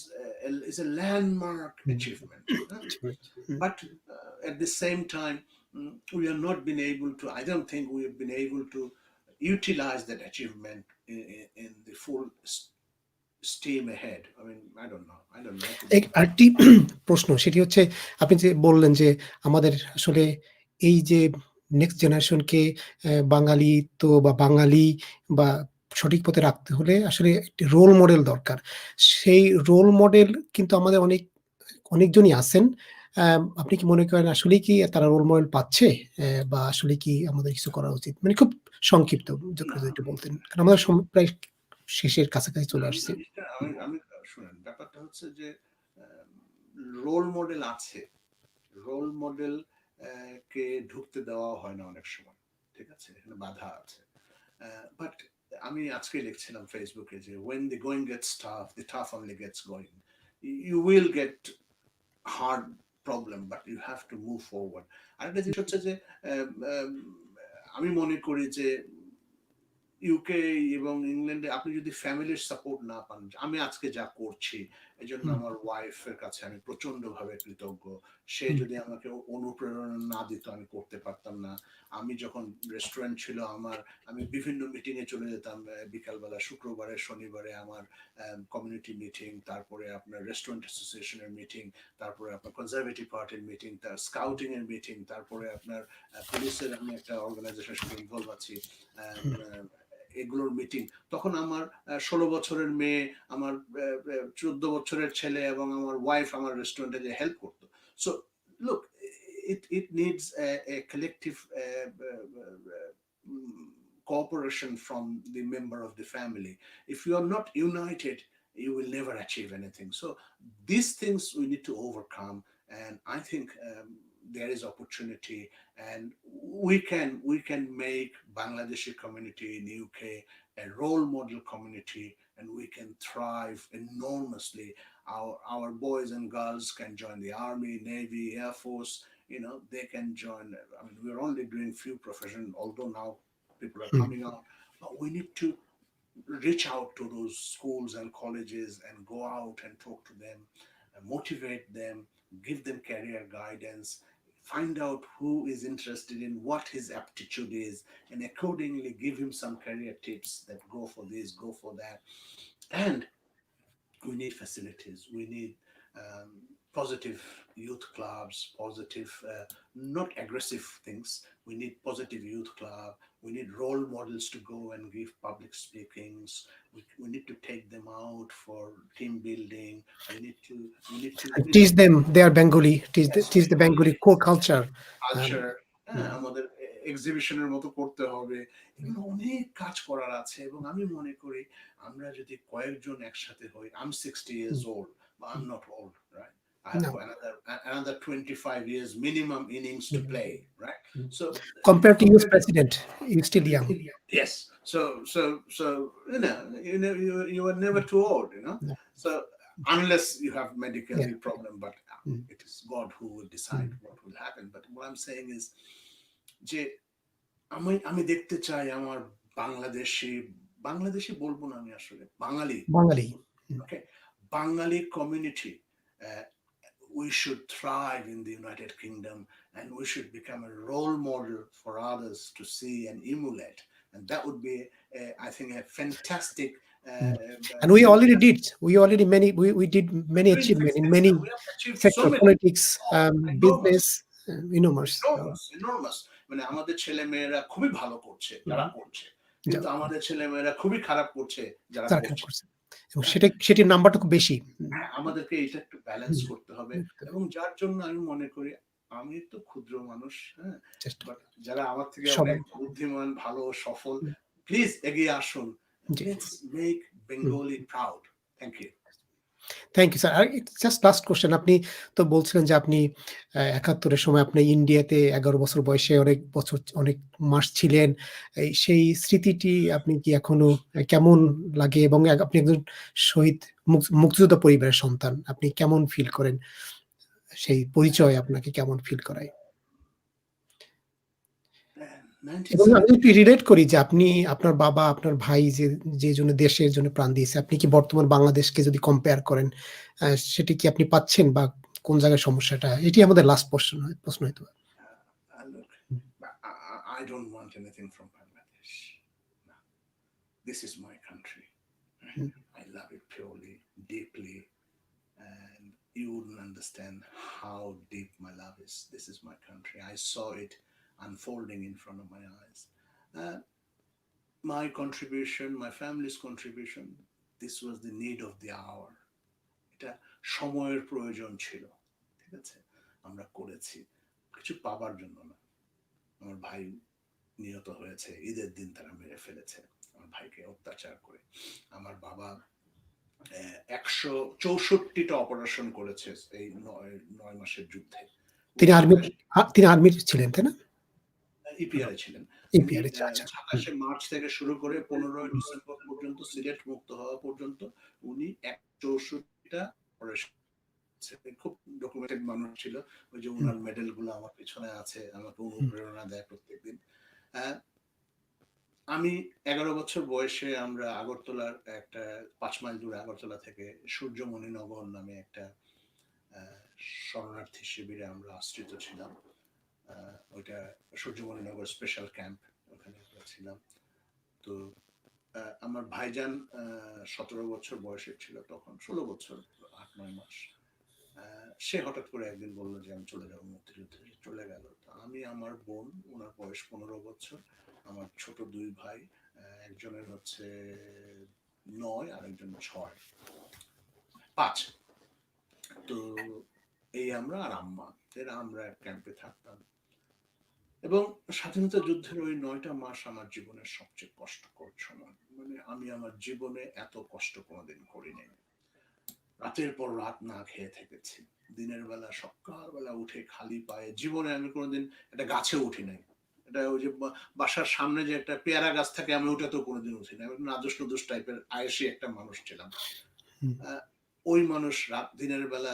a landmark achievement. But at the same time, we have not been able to, I don't think we have been able to utilize that achievement in the full steam ahead. I mean, I don't know. আরেকটি প্রশ্ন, সেটি হচ্ছে আপনি যে বললেন যে আমাদের আসলে এই যে নেক্সট জেনারেশনকে বাঙালিত্ব বা বাঙালি বা সঠিক পথে রাখতে হলে আসলে একটি রোল মডেল দরকার। সেই রোল মডেল কিন্তু আমাদের অনেকজনই আছেন। আপনি কি মনে করেন আসলেই কি তারা রোল মডেল পাচ্ছে? বা আসলে কি আমাদের কিছু করা উচিত? মানে খুব সংক্ষিপ্ত যদি একটু বলতেন। কারণ আমাদের প্রায় শেষের কাছাকাছি চলে আসছে। আমি শুনেন, ব্যাপারটা হচ্ছে যে রোল মডেল আছে, রোল মডেল কে ঢুকতে দেওয়া হয় না অনেক সময়, ঠিক আছে, এখানে বাধা আছে। বাট আমি আজকে লিখছিলাম ফেসবুকে যে when the going gets tough, the tough only gets going. You will get hard problem, but you have to move forward. আরেকটা জিনিস হচ্ছে যে আমি মনে করি যে ইউকে এবং ইংল্যান্ডে আপনি যদি ফ্যামিলির সাপোর্ট না পান, আমি আজকে যা করছি এই জন্য আমার ওয়াইফের কাছে আমি প্রচন্ড ভাবে কৃতজ্ঞ। সে যদি আমাকে অনুপ্রেরণা না দিত আমি করতে পারতাম না। আমি যখন রেস্টুরেন্ট ছিল আমার, আমি বিভিন্ন মিটিং এ চলে যেতাম বিকালবেলা, শুক্রবারে শনিবারে আমার কমিউনিটি মিটিং, তারপরে আপনার রেস্টুরেন্ট অ্যাসোসিয়েশনের মিটিং, তারপরে আপনার কনজারভেটিভ পার্টির মিটিং, তার স্কাউটিং এর মিটিং, তারপরে আপনার পুলিশের আমি একটা অর্গানাইজেশনের সাথে ইনভলভ আছি, এগুলোর মিটিং। তখন আমার 16 বছরের মেয়ে, আমার 14 বছরের ছেলে এবং আমার ওয়াইফ আমার রেস্টুরেন্টে যে হেল্প করতো। So look, it needs a collective cooperation from the member of the family. If you are not united, you will never achieve anything. So these things we need to overcome, and I think there is opportunity, and we can make Bangladeshi community in UK a role model community, and we can thrive enormously. Our boys and girls can join the army, navy, air force. You know, they can join. I mean, we're only doing few professions, although now people are coming out, but we need to reach out to those schools and colleges and go out and talk to them, motivate them, give them career guidance, find out who is interested in what his aptitude is, and accordingly give him some career tips that go for this, go for that. And we need facilities, we need positive youth clubs, positive, not aggressive things. We need positive youth club. We need role models to go and give public speakings. We need to take them out for team building. We need to teach them their Bengali, teach the Bengali core culture. আমাদের এক্সিবিশনের মতো করতে হবে। এগুলো অনেক কাজ করার আছে, এবং আমি মনে করি আমরা যদি কয়েকজন একসাথে হই, I'm 60 years old, but I'm not old, right? I have another 25 years minimum innings to play, right? So compared to US president, you're still young. Yes. So you are never too old, you know. So unless you have medical problem, but It is God who will decide what will happen. But what I'm saying is যে আমি দেখতে চাই আমার বাংলাদেশি বাংলাদেশি বলবো না আমি আসলে বাঙালি বাঙালি। okay Bengali community we should thrive in the United Kingdom and we should become a role model for others to see and emulate and that would be I think a fantastic And we already future. did. We did many Doing achievement things, in yes, many we have achieved so sector, many. politics, Oh, enormous. business, enormous. enormous মানে আমাদের ছেলে মেয়েরা খুবই ভালো করছে যারা করছে যা কিন্তু আমাদের ছেলে মেয়েরা খুবই খারাপ করছে যারা তারা খারাপ করছে করছে। এবং হ্যাঁ সেটির নাম্বারটা খুব বেশি। আমাদেরকে এটা একটু ব্যালেন্স হুম, করতে হবে এবং যার জন্য আমি মনে করি আমি তো ক্ষুদ্র মানুষ হ্যাঁ চেষ্টা বাট যারা আমার থেকে সবাই। অনেক বুদ্ধিমান ভালো সফল প্লিজ এগিয়ে আসুন ji. Let's make Bengali proud thank you thank you sir. আর জাস্ট লাস্ট কোয়েশ্চেন, আপনি তো বলছিলেন যে আপনি ৭১ এর সময় আপনি ইন্ডিয়াতে ১১ বছর বয়সে অনেক মাস ছিলেন। সেই স্মৃতিটি আপনি কি এখনো কেমন লাগে? এবং আপনি একজন শহীদ মুক্তিযোদ্ধা পরিবারের সন্তান। আপনি কেমন ফিল করেন? সেই পরিচয় আপনাকে কেমন ফিল করায়? এবং আমি 1970 একটু রিলেট করি যে আপনি আপনার বাবা, আপনার ভাই যে জন্য দেশের জন্য প্রাণ দিয়েছে, আপনি কি বর্তমান বাংলাদেশকে যদি কম্পেয়ার করেন, সেটি কি আপনি পাচ্ছেন বা কোন জায়গায় সমস্যাটা? এটি আমাদের লাস্ট প্রশ্ন হয়তো। look I don't want anything from Bangladesh no. This is my country hmm, I love it purely deeply and you wouldn't understand how deep my love is. This is my country. I saw it unfolding in front of my eyes. Uh, my contribution, my family's contribution, this was the need of the hour. এটা সময়ের প্রয়োজন ছিল ঠিক আছে আমরা করেছি কিছু পাবার জন্য না আমার ভাই নিহত হয়েছে ঈদের দিন তারা মেরে ফেলেছে আমার ভাইকে অত্যাচার করে আমার বাবা ১৬৪টা অপারেশন করেছে এই ৯ মাসের যুদ্ধে উনি তিনি আর্মির ছিলেন, তাই না? ইপিআরে ছিলেন উনি এপিআর আচ্ছা। ২৭শে মার্চ থেকে শুরু করে ১৫ই ডিসেম্বর পর্যন্ত সিলেট মুক্ত হওয়া পর্যন্ত উনি ১৬৪টা অপারেশন খুব ডকুমেন্টেড মানুষ ছিল ওই যে ওনার মেডেল গুলো আমার পিছনে আছে আমাকে অনুপ্রেরণা দেয় প্রত্যেকদিন আমি ১১ বছর বয়সে আমরা আগরতলার একটা ৫ মাইল দূরে আগরতলা থেকে সূর্যমণিনগর নামে একটা শরণার্থী শিবিরে আমরা আশ্রিত ছিলাম ওইটা সূর্যমণিনগর স্পেশাল ক্যাম্প ওখানে আমরা ছিলাম তো আমার ভাইজান ১৭ বছর বয়সের ছিল তখন ১৬ বছর ৮-৯ মাস সে হঠাৎ করে একদিন বললো যে আমি চলে যাবো মুক্তিযুদ্ধে চলে গেল আমি আমার বোন ওনার বয়স ১৫ বছর আমার ছোট ২ ভাই একজনের হচ্ছে ৯ আর একজনের ৬ ৫ তো এই আমরা আর আম্মা এরা আমরা ক্যাম্পে থাকতাম এবং স্বাধীনতা যুদ্ধের ওই ৯টা মাস আমার জীবনের সবচেয়ে কষ্টকর সময় মানে আমি আমার জীবনে এত কষ্ট কোনোদিন করিনি রাতের পর রাত না খেয়ে থেকেছি দিনের বেলা সকালবেলা উঠে খালি পায়ে জীবনে আমি কোনোদিন একটা গাছে উঠি নাই এটা ওই যে বাসার সামনে যে একটা পেয়ারা গাছ থাকে আমি ওটাতেও কোনোদিন উঠি না আমি নাদুস নদুস টাইপের আয়েসি একটা মানুষ ছিলাম ওই মানুষ রাত দিনের বেলা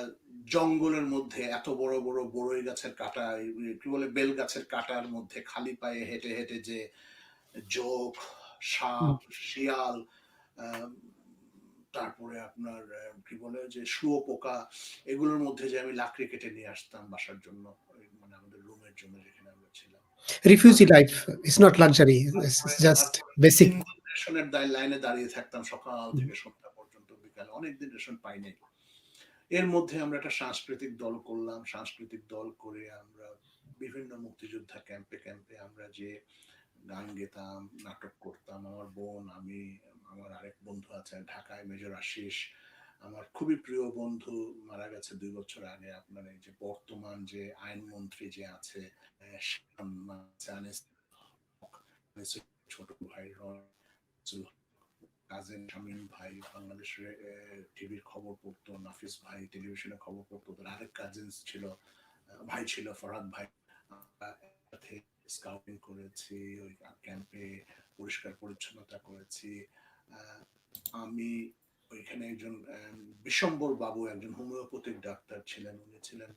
জঙ্গলের মধ্যে এত বড় বড় বড়ই গাছের কাটা কি বলে বেল গাছের কাটার মধ্যে খালি পায়ে হেঁটে হেঁটে যে জোক সাপ শিয়াল তারপরে আপনার কি বলে যে শুয়োপোকা এগুলোর মধ্যে যে আমি লাকড়ি কেটে নিয়ে আসতাম বাসার জন্য মানে আমাদের রুমের জন্য যেখানে আমরা ছিলাম refugee life is not luxury, it's just basic. ৩ দিন রেশনের লাইনে দাঁড়িয়ে থাকতাম সকাল থেকে সন্ধ্যা পর্যন্ত বিকালে অনেকদিন রেশন পাই নাই এর মধ্যে আমরা একটা সাংস্কৃতিক দল করলাম সাংস্কৃতিক দল করে আমরা বিভিন্ন মুক্তিযোদ্ধা ক্যাম্পে ক্যাম্পে আমরা যে গান গেতাম নাটক করতাম আমার বোন আমি আমার আরেক বন্ধু আছে ঢাকায় মেজর আশিস আমার খুবই প্রিয় বন্ধু মারা গেছে ২ বছর আগে আপনার এই যে বর্তমান যে আইনমন্ত্রী যে আছে ছোট ভাই কাজেন শামীম ভাই বাংলাদেশের টিভির খবর পড়তো নাফিস ভাই টেলিভিশনে খবর পড়তো তার আরেক কাজিনস ছিল ভাই ছিল ফরহাদ ভাই সাথে স্কাউটিং করেছি ওই ক্যাম্পে পরিষ্কার পরিচ্ছন্নতা করেছি আমি ওইখানে একজন বিশম্বর বাবু, একজন হোমিওপ্যাথিক ডাক্তার ছিলেন, উনি ছিলেন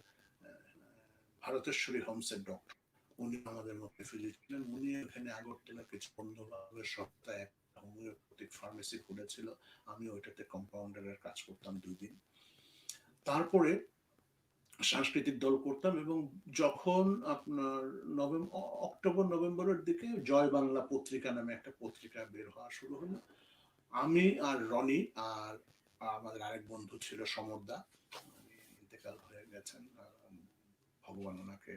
ভারতেশ্বরী হোমসের ডক্টর, উনি আমাদের মধ্যে রেফিউজি ছিলেন। উনি এখানে আগরতলা কিছু বন্ধুবান্ধবের সপ্তাহে একটা হোমিওপ্যাথিক ফার্মেসি খুলেছিল, আমি ওইটাতে কম্পাউন্ডারের কাজ করতাম 2 দিন। তারপরে সাংস্কৃতিক দল করতাম, এবং যখন আপনার অক্টোবর নভেম্বরের দিকে জয় বাংলা পত্রিকা নামে একটা পত্রিকা বের হওয়া শুরু হলো, আমি আর রনি আর আমাদের আরেক বন্ধু ছিল সমরদা, উনি ইন্তেকাল হয়ে গেছেন, ভগবান ওনাকে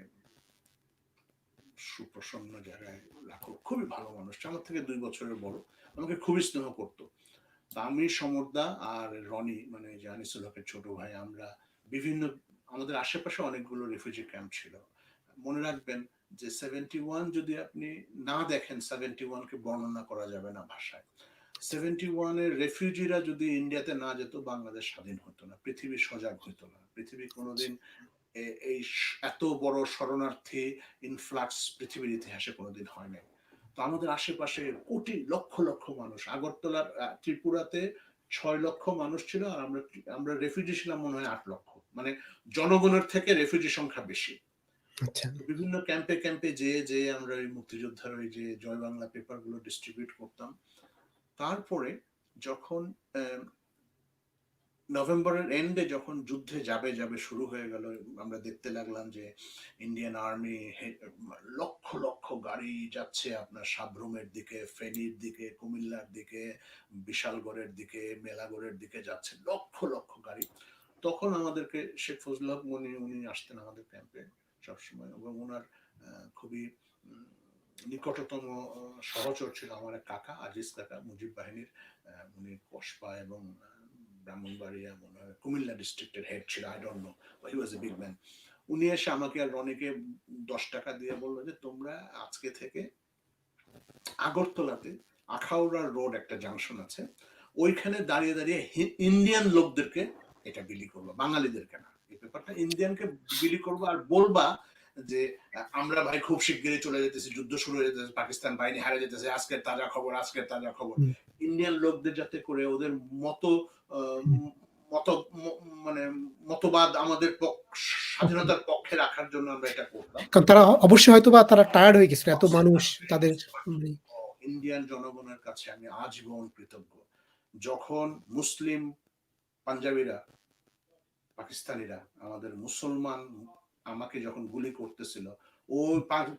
সুপ্রসন্ন জায়গায় রাখো, খুবই ভালো মানুষ, আমার থেকে 2 বছরের বড়, আমাকে খুবই স্নেহ করতো। তা আমি সমরদা আর রনি, মানে জানিসুল হকের ছোট ভাই, আমরা বিভিন্ন, আমাদের আশেপাশে অনেকগুলো রিফিউজি ক্যাম্প ছিল। মনে রাখবেন যে 71 যদি আপনি না দেখেন, 71-কে বর্ণনা করা যাবে না ভাষায়। 71-এর রেফিউজিরা যদি ইন্ডিয়াতে না যেত, বাংলাদেশ স্বাধীন হতো না, পৃথিবী সজাগ হতো না, পৃথিবী কোনোদিন এই এত বড় শরণার্থী ইনফ্লাক্স পৃথিবীর ইতিহাসে কোনোদিন হয় নাই। তো আমাদের আশেপাশে কোটি লক্ষ লক্ষ মানুষ, আগরতলার ত্রিপুরাতে 6 লক্ষ মানুষ ছিল, আর আমরা আমরা রেফিউজি ছিলাম মনে হয় 8 লক্ষ, মানে জনগণের থেকে রেফিউজি সংখ্যা বেশি। আচ্ছা। বিভিন্ন ক্যাম্পে ক্যাম্পে যে আমরা ওই মুক্তিযোদ্ধার ওই যে জয় বাংলা পেপার গুলো ডিস্ট্রিবিউট করতাম। তারপরে যখন নভেম্বরের এন্ডে যখন যুদ্ধে যাবে যাবে শুরু হয়ে গেল, আমরা দেখতে লাগলাম যে ইন্ডিয়ান আর্মি লক্ষ লক্ষ গাড়ি যাচ্ছে আপনার সাবরুমের দিকে, ফেনীর দিকে, কুমিল্লার দিকে, বিশালগড়ের দিকে, মেলাগড়ের দিকে যাচ্ছে লক্ষ লক্ষ গাড়ি। তখন আমাদেরকে শেখ ফজলুল হক মনি, উনি আসতেন আমাদের ক্যাম্পে সবসময়, এবং ওনার খুবই নিকটতম সহচর ছিল আমার এক কাকা, আজিজ কাকা, মুজিব বাহিনীর, উনি কসবা এবং ব্রাহ্মণবাড়িয়া মনে হয় কুমিল্লা ডিস্ট্রিক্টের হেড ছিল, I don't know, he was a big man. উনি এসে আমাকে আর রনিকে 10 টাকা দিয়ে বললো যে তোমরা আজকে থেকে আগরতলাতে আখাউড়া রোড একটা জাংশন আছে, ওইখানে দাঁড়িয়ে দাঁড়িয়ে ইন্ডিয়ান লোকদেরকে এটা বিলি করবো, বাঙালিদেরকে না, এই পেপারটা ইন্ডিয়ানকে বিলি করবো, আর বলবা যে আমরা ভাই খুব শিগগিরই চলে যেতেছি, যুদ্ধ শুরু হয়ে যেতেছে, পাকিস্তান বাহিনী হারে যেতেছে, আজকের তাজা খবর, আজকের তাজা খবর। ইন্ডিয়ান লোকদের যাতে করে ওদের মতো মত মানে মতবাদ আমাদের স্বাধীনতার পক্ষে রাখার জন্য আমরা এটা করতাম। কারণ তারা অবশ্যই হয়তোবা তারা টায়ার্ড হয়ে গেছিল, এত মানুষ তাদের। ইন্ডিয়ান জনগণের কাছে আমি আজীবন কৃতজ্ঞ। যখন মুসলিম পাঞ্জাবিরা, পাকিস্তানিরা আমাদের মুসলমান আমাকে যখন গুলি করতেছিল, ও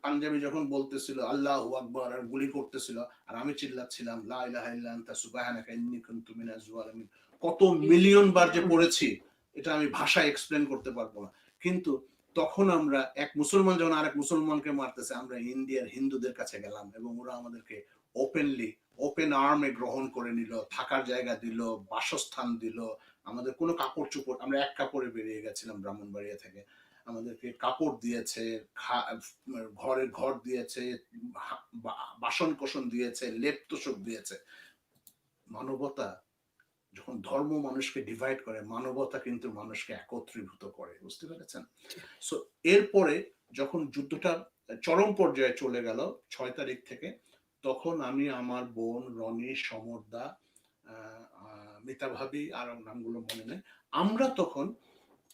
পাঞ্জাবি যখন বলতেছিল আল্লাহু আকবার আর গুলি করতেছিল, আর আমি চিল্লাচ্ছিলাম লা ইলাহা ইল্লা আনতা সুবহানাকা ইন্নী কুনতু মিনাজ জালিমিন, কত মিলিয়ন বার যে পড়েছি এটা আমি ভাষায় এক্সপ্লেন করতে পারবো না। কিন্তু তখন আমরা এক মুসলমান যখন আরেক মুসলমানকে মারতেছে, আমরা ইন্ডিয়ার হিন্দুদের কাছে গেলাম, এবং ওরা আমাদেরকে ওপেনলি ওপেন আর্মে গ্রহণ করে নিল, থাকার জায়গা দিল, বাসস্থান দিল, আমাদের কোনো কাপড় চোপড়, আমরা এক কাপড়ে বেরিয়ে গেছিলাম ব্রাহ্মণবাড়িয়া থেকে, আমাদেরকে কাপড় দিয়েছে, ঘরের ঘর দিয়েছে, বাসন কোসন দিয়েছে, লেপ তোষক দিয়েছে। মানবতা যখন ধর্ম মানুষকে ডিভাইড করে, মানবতা কিন্তু মানুষকে একত্রীভূত করে, বুঝতে পেরেছেন? সো এরপরে যখন যুদ্ধটা চরম পর্যায়ে চলে গেল 6 তারিখ থেকে, তখন আমি, আমার বোন রনি, সমরদা, মিতা ভাবি, আর নামগুলো মনে নেই, আমরা তখন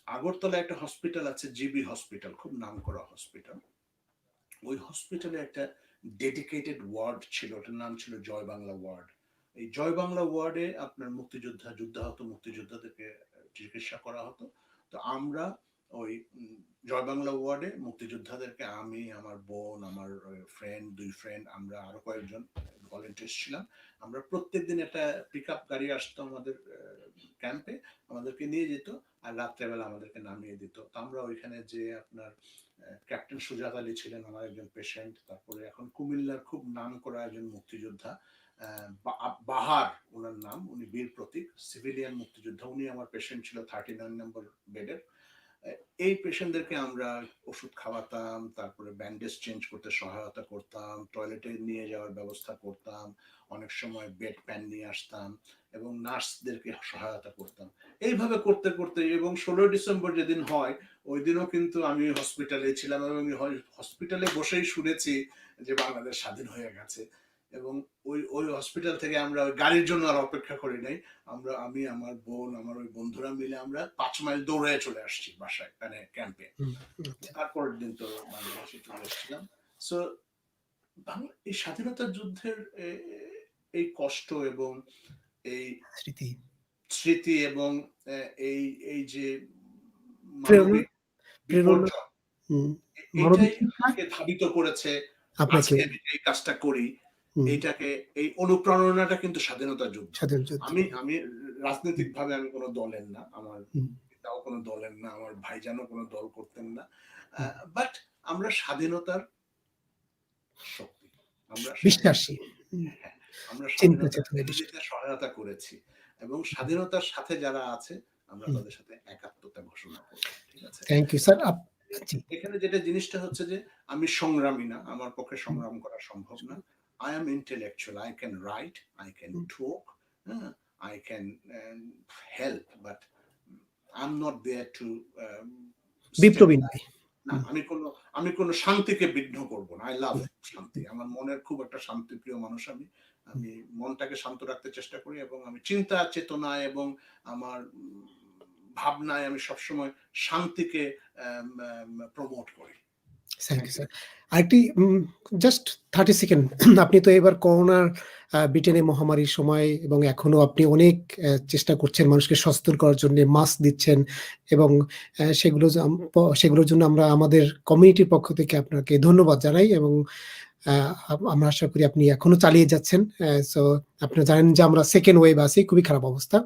আগরতলা একটা হসপিটাল আছে, জিবি হসপিটাল, খুব নাম করা হসপিটাল, ওই হসপিটালে একটা ডেডিকেটেড ওয়ার্ড ছিল, ওটার নাম ছিল জয় বাংলা ওয়ার্ড। এই জয় বাংলা ওয়ার্ডে আপনার মুক্তিযোদ্ধা, যুদ্ধাহত মুক্তিযোদ্ধাদেরকে চিকিৎসা করা হতো। তো আমরা ওই জয় বাংলা ওয়ার্ডে মুক্তিযোদ্ধাদেরকে, আমি, আমার বোন, আমার ফ্রেন্ড, 2 ফ্রেন্ড, আমরা আরো কয়েকজন ভলেন্টিয়ার্স ছিলাম, আমরা প্রত্যেকদিন একটা পিক আপ গাড়ি আসতো আমাদের ক্যাম্পে, আমাদেরকে নিয়ে যেত, আর রাত্রেবেলা আমাদেরকে নামিয়ে দিত। তো আমরা ওইখানে যে আপনার ক্যাপ্টেন সুজাত আলী ছিলেন আমার একজন পেশেন্ট, তারপরে এখন কুমিল্লার খুব নাম করা একজন মুক্তিযোদ্ধা বাহার ওনার নাম, উনি বীর প্রতীক, সিভিলিয়ান মুক্তিযোদ্ধা, উনি আমার পেশেন্ট ছিল 39 নম্বর বেডের। এই পেশেন্টদেরকে আমরা ওষুধ খাওয়াতাম, তারপরে ব্যান্ডেজ চেঞ্জ করতে সহায়তা করতাম, টয়লেটে নিয়ে যাওয়ার ব্যবস্থা করতাম, অনেক সময় বেড প্যান নিয়ে আসতাম, এবং নার্সদেরকে সহায়তা করতাম। এইভাবে করতে করতে, এবং 16 ডিসেম্বর যেদিন হয় ওই দিনও কিন্তু আমি হসপিটালে ছিলাম, এবং হসপিটালে বসেই শুনেছি যে বাংলাদেশ স্বাধীন হয়ে গেছে। এবং ওই হসপিটাল থেকে আমরা ওই গাড়ির জন্য আর অপেক্ষা করি নাই। আমি, আমার বোন, আমার ওই বন্ধুরা মিলে আমরা 5 মাইল দৌড়ে চলে আসছি বাসায়, মানে ক্যাম্পে। আচ্ছা। তারপরের দিন তো বাংলাদেশে চলে এসেছিলাম। সো এই স্বাধীনতা যুদ্ধের এই কষ্ট এবং এই স্মৃতি, স্মৃতি এবং এই এই যে প্রেরণা মানবিক প্রেরণা বিপর্যয়, হুম, মানবিক এইটাই চিন্তা আমাকে ধাবিত করেছে আপনাকে আজকে আমি এই কাজটা করি। হুম, এইটাকে, এই অনুপ্রেরণাটা কিন্তু স্বাধীনতা যুদ্ধ। স্বাধীন যুদ্ধ। আমি আমি হুম, রাজনৈতিকভাবে আমি কোনো দলের না। আমার হুম, পিতাও কোনো দলের না, আমার ভাইজানও কোনো দল করতেন না। হুম। বাট আমরা স্বাধীনতার শক্তি। আমরা স্বাধীনতা, বিশ্বাসী। হুম, হ্যাঁ, আমরা চিন্তা স্বাধীনতা চেতনায় এনে বিশ্বাসী। দিতে সহায়তা করেছি এবং স্বাধীনতার সাথে যারা আছে আমরা হুম, তাদের সাথে একাত্মতা ঘোষণা করব। ঠিক আছে? Thank you sir. জি, এখানে যেটা জিনিসটা হচ্ছে যে আমি সংগ্রামী না, আমার পক্ষে সংগ্রাম করা সম্ভব না। I am intellectual. I can write, I can hmm, talk, I can help, but I'm not there to বিপ্লবী stabilize. নয়। না, হুম, আমি কোনো শান্তিকে বিঘ্ন করব না। I love হুম, শান্তি। আমার মনের খুব একটা শান্তিপ্রিয় মানুষ আমি। হুম, আমি মনটাকে শান্ত রাখতে চেষ্টা করি এবং আমি চিন্তা চেতনায় এবং আমার ভাবনায় আমি সবসময় শান্তিকে প্রমোট করি। Thank thank you you. Sir. আরেকটি জাস্ট 30 সেকেন্ড আপনি তো এবার করোনার ব্রিটেনে মহামারীর সময় এবং এখনো আপনি অনেক চেষ্টা করছেন মানুষকে সচেতন করার জন্যে, মাস্ক দিচ্ছেন এবং সেগুলো সেগুলোর জন্য আমরা আমাদের কমিউনিটির পক্ষ থেকে আপনাকে ধন্যবাদ জানাই এবং আ আমরা আশা করি আপনি এখনো চালিয়ে যাচ্ছেন। সো আপনারা জানেন যে আমরা সেকেন্ড ওয়েভ আছি, খুবই খারাপ অবস্থা।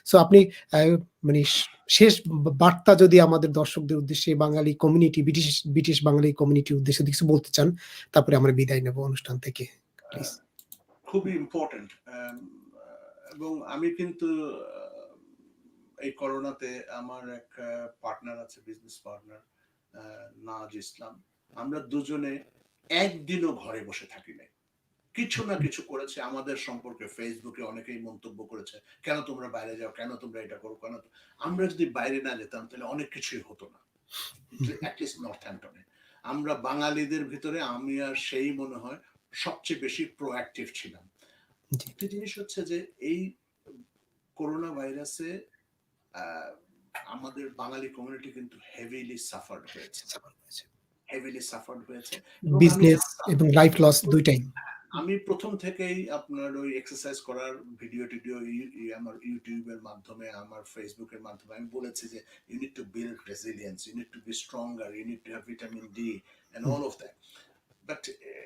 সো আপনি আ মানে শেষ বার্তা যদি আমাদের দর্শকদের উদ্দেশ্যে বাঙালি কমিউনিটি, ব্রিটিশ বাঙালি কমিউনিটির উদ্দেশ্যে যদি কিছু বলতে চান, তারপরে আমরা বিদায় নেব অনুষ্ঠান থেকে। প্লিজ। খুবই ইম্পর্টেন্ট এবং আমি কিন্তু এই করোনাতে আমার এক পার্টনার আছে, বিজনেস পার্টনার, নাজ ইসলাম। আমরা দুজনে একদিনও ঘরে বসে থাকি নাই, কিছু না কিছু করেছে আমাদের সম্পর্কে। ফেসবুকে অনেকেই মন্তব্য করেছে, কেন তোমরা বাইরে যাও, কেন তোমরা এটা করো, কেন আমরা যদি বাইরে না যেতাম তাহলে অনেক কিছুই হতো না। অ্যাটলিস্ট নর্থ হ্যাম্পটনে আমরা বাঙালিদের ভিতরে আমি আর সেই মনে হয় সবচেয়ে বেশি প্রোঅ্যাক্টিভ ছিলাম। জি, একটা জিনিস হচ্ছে যে এই করোনা ভাইরাসে আমাদের বাঙালি কমিউনিটি কিন্তু হেভিলি সাফার্ড হয়েছে, সাফার করেছে। হেভিলি সাফার্ড হয়েছে। এবং আমি বিজনেস জানতাম, এবং লাইফ লস ২ টাই। আমি প্রথম থেকেই আপনার ওই এক্সারসাইজ করার ভিডিও টিডিও আমার ইউটিউবের মাধ্যমে, আমার ফেসবুকের মাধ্যমে আমি বলেছি যে you need to build resilience, you need to be stronger, you need to have vitamin D and hmm, all of that. But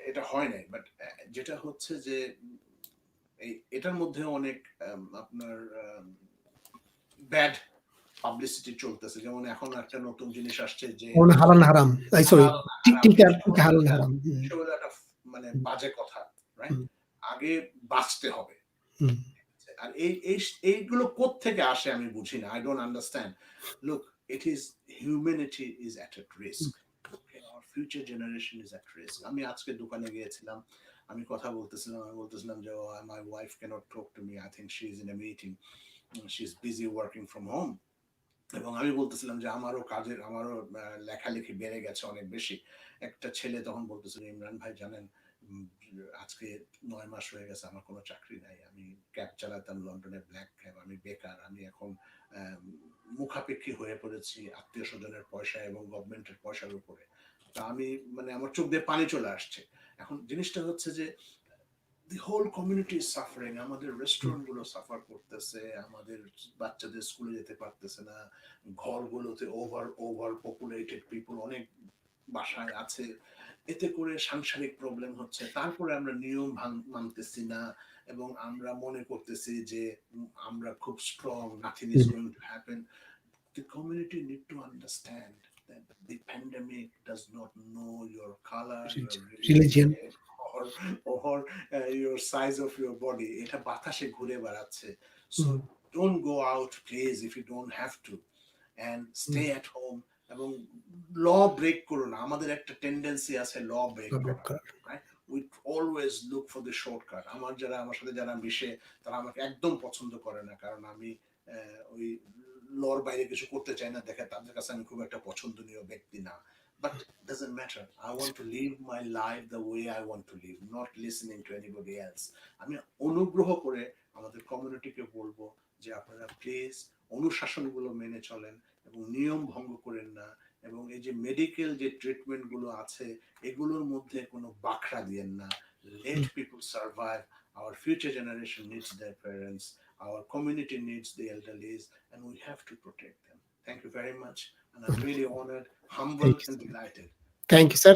এটা হয় নাই। বাট যেটা হচ্ছে যে এটার মধ্যে অনেক আপনার ব্যাড পাবলিসিটি চলতেছে। যেমন এখন একটা নতুন জিনিস আসছে যে হালাল হারাম। সরি, হালাল না হারাম, টিকা জিনিসটা টিকা হলো হালাল একটা, হারাম। মানে হুম, বাজে কথা, রাইট? হুম, আগে বাঁচতে হবে। হুম, আর এইগুলো কোত্থেকে আসে আমি বুঝি না। I don't understand. Look, it is, humanity is at risk. Hmm, Okay, our future generation is at risk. আমি আজকে দোকানে গিয়েছিলাম, আমি কথা বলতেছিলাম, আমি বলতেছিলাম যে my wife cannot talk to me, I think she is in a meeting, she is busy working from home. এবং আমি বলতেছিলাম যে আমারও লেখালেখি বেড়ে গেছে অনেক বেশি। একটা ছেলে তখন বলতেছিল, ইমরান ভাই জানেন, উম, আজকে 9 মাস হয়ে গেছে আমার কোনো চাকরি নাই, আমি ক্যাব চালাতাম লন্ডনে, ব্ল্যাক ক্যাব, আমি বেকার, আমি এখন মুখাপেক্ষী হয়ে পড়েছি আত্মীয় স্বজনের পয়সা এবং গভর্নমেন্টের পয়সার উপরে। তা আমি, মানে আমার চোখ দিয়ে পানি চলে আসছে। এখন জিনিসটা হচ্ছে যে the whole community is suffering. আমাদের হুম, রেস্টুরেন্ট গুলো সাফার করতেছে, আমাদের বাচ্চাদের স্কুলে যেতে পারতেছে না, ঘরগুলোতে ওভার পপুলেটেড পিপল অনেক বাসায় আছে, এতে করে সাংসারিক প্রবলেম হচ্ছে। তারপরে আমরা নিয়ম মানতেছি না এবং আমরা মনে করতেছি যে আমরা খুব strong, nothing is hmm, going to happen. The community need to understand that the pandemic does not know your color, your religion. religion, or your size of your body. এটা বাতাসে ঘুরে বেড়াচ্ছে। So hmm, don't go out please if you don't have to, and hmm, stay at home এবং ল break করো না। আমাদের একটা tendency আছে ল ব্রেক আপডেট করা, করার। right? We always look for the shortcut. আমার সাথে যারা মিশে তারা আমাকে একদম পছন্দ করে না, কারণ আমি ওই লর বাইরে কিছু করতে চাই না দেখে তাদের কাছে আমি খুব একটা পছন্দনীয় ব্যক্তি না। but doesn't matter. I want to live my life the way I want to live, not listening to anybody else. আমি অনুগ্রহ করে আমাদের কমিউনিটিকে বলবো যে আপনারা প্লিজ অনুশাসনগুলো মেনে চলেন এবং নিয়ম ভঙ্গ করেন না, এবং এই যে মেডিকেল যে ট্রিটমেন্ট গুলো আছে এগুলোর মধ্যে কোনো বাখরা দিয়েন না। Let people survive. Our future generation needs their parents. Our community needs the elderlies, and we have to protect them. Thank you very much, and I'm really honored, humbled, thank you. and delighted. Thank you sir.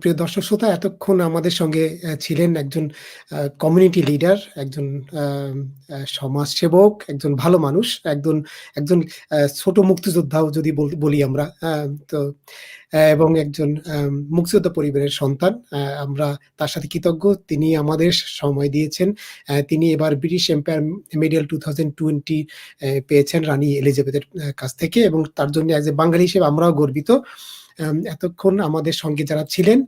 প্রিয় দর্শক শ্রোতা, এতক্ষণ আমাদের সঙ্গে ছিলেন একজন community leader, একজন আম সমাজসেবক, একজন ভালো মানুষ, একজন একজন ছোট মুক্তিযোদ্ধাও যদি বলি আমরা। তো এবং একজন মুক্তিযোদ্ধা পরিবারের সন্তান। আমরা তার সাথে কৃতজ্ঞ। তিনি আমাদের সময় দিয়েছেন। তিনি এবার ব্রিটিশ এম্পায়ার মেডেল 2020 পেয়েছেন রানী এলিজাবেথের কাছ থেকে, এবং তার জন্য অ্যাজ এ বাঙালি হিসেবে আমরাও গর্বিত। এতক্ষণ আমাদের সঙ্গে যারা ছিলেন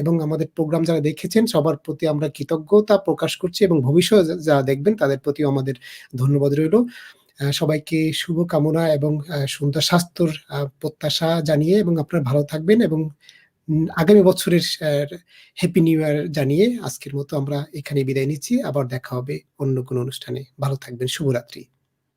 এবং আমাদের প্রোগ্রাম যারা দেখেছেন, সবার প্রতি আমরা কৃতজ্ঞতা প্রকাশ করছি, এবং ভবিষ্যতে যারা দেখবেন তাদের প্রতিও আমাদের ধন্যবাদ রইলো। সবাইকে শুভকামনা এবং সুন্দর স্বাস্থ্যর প্রত্যাশা জানিয়ে, এবং আপনারা ভালো থাকবেন, এবং আগামী বছরের হ্যাপি নিউ ইয়ার জানিয়ে আজকের মতো আমরা এখানেই বিদায় নিচ্ছি। আবার দেখা হবে অন্য কোনো অনুষ্ঠানে। ভালো থাকবেন। শুভরাত্রি।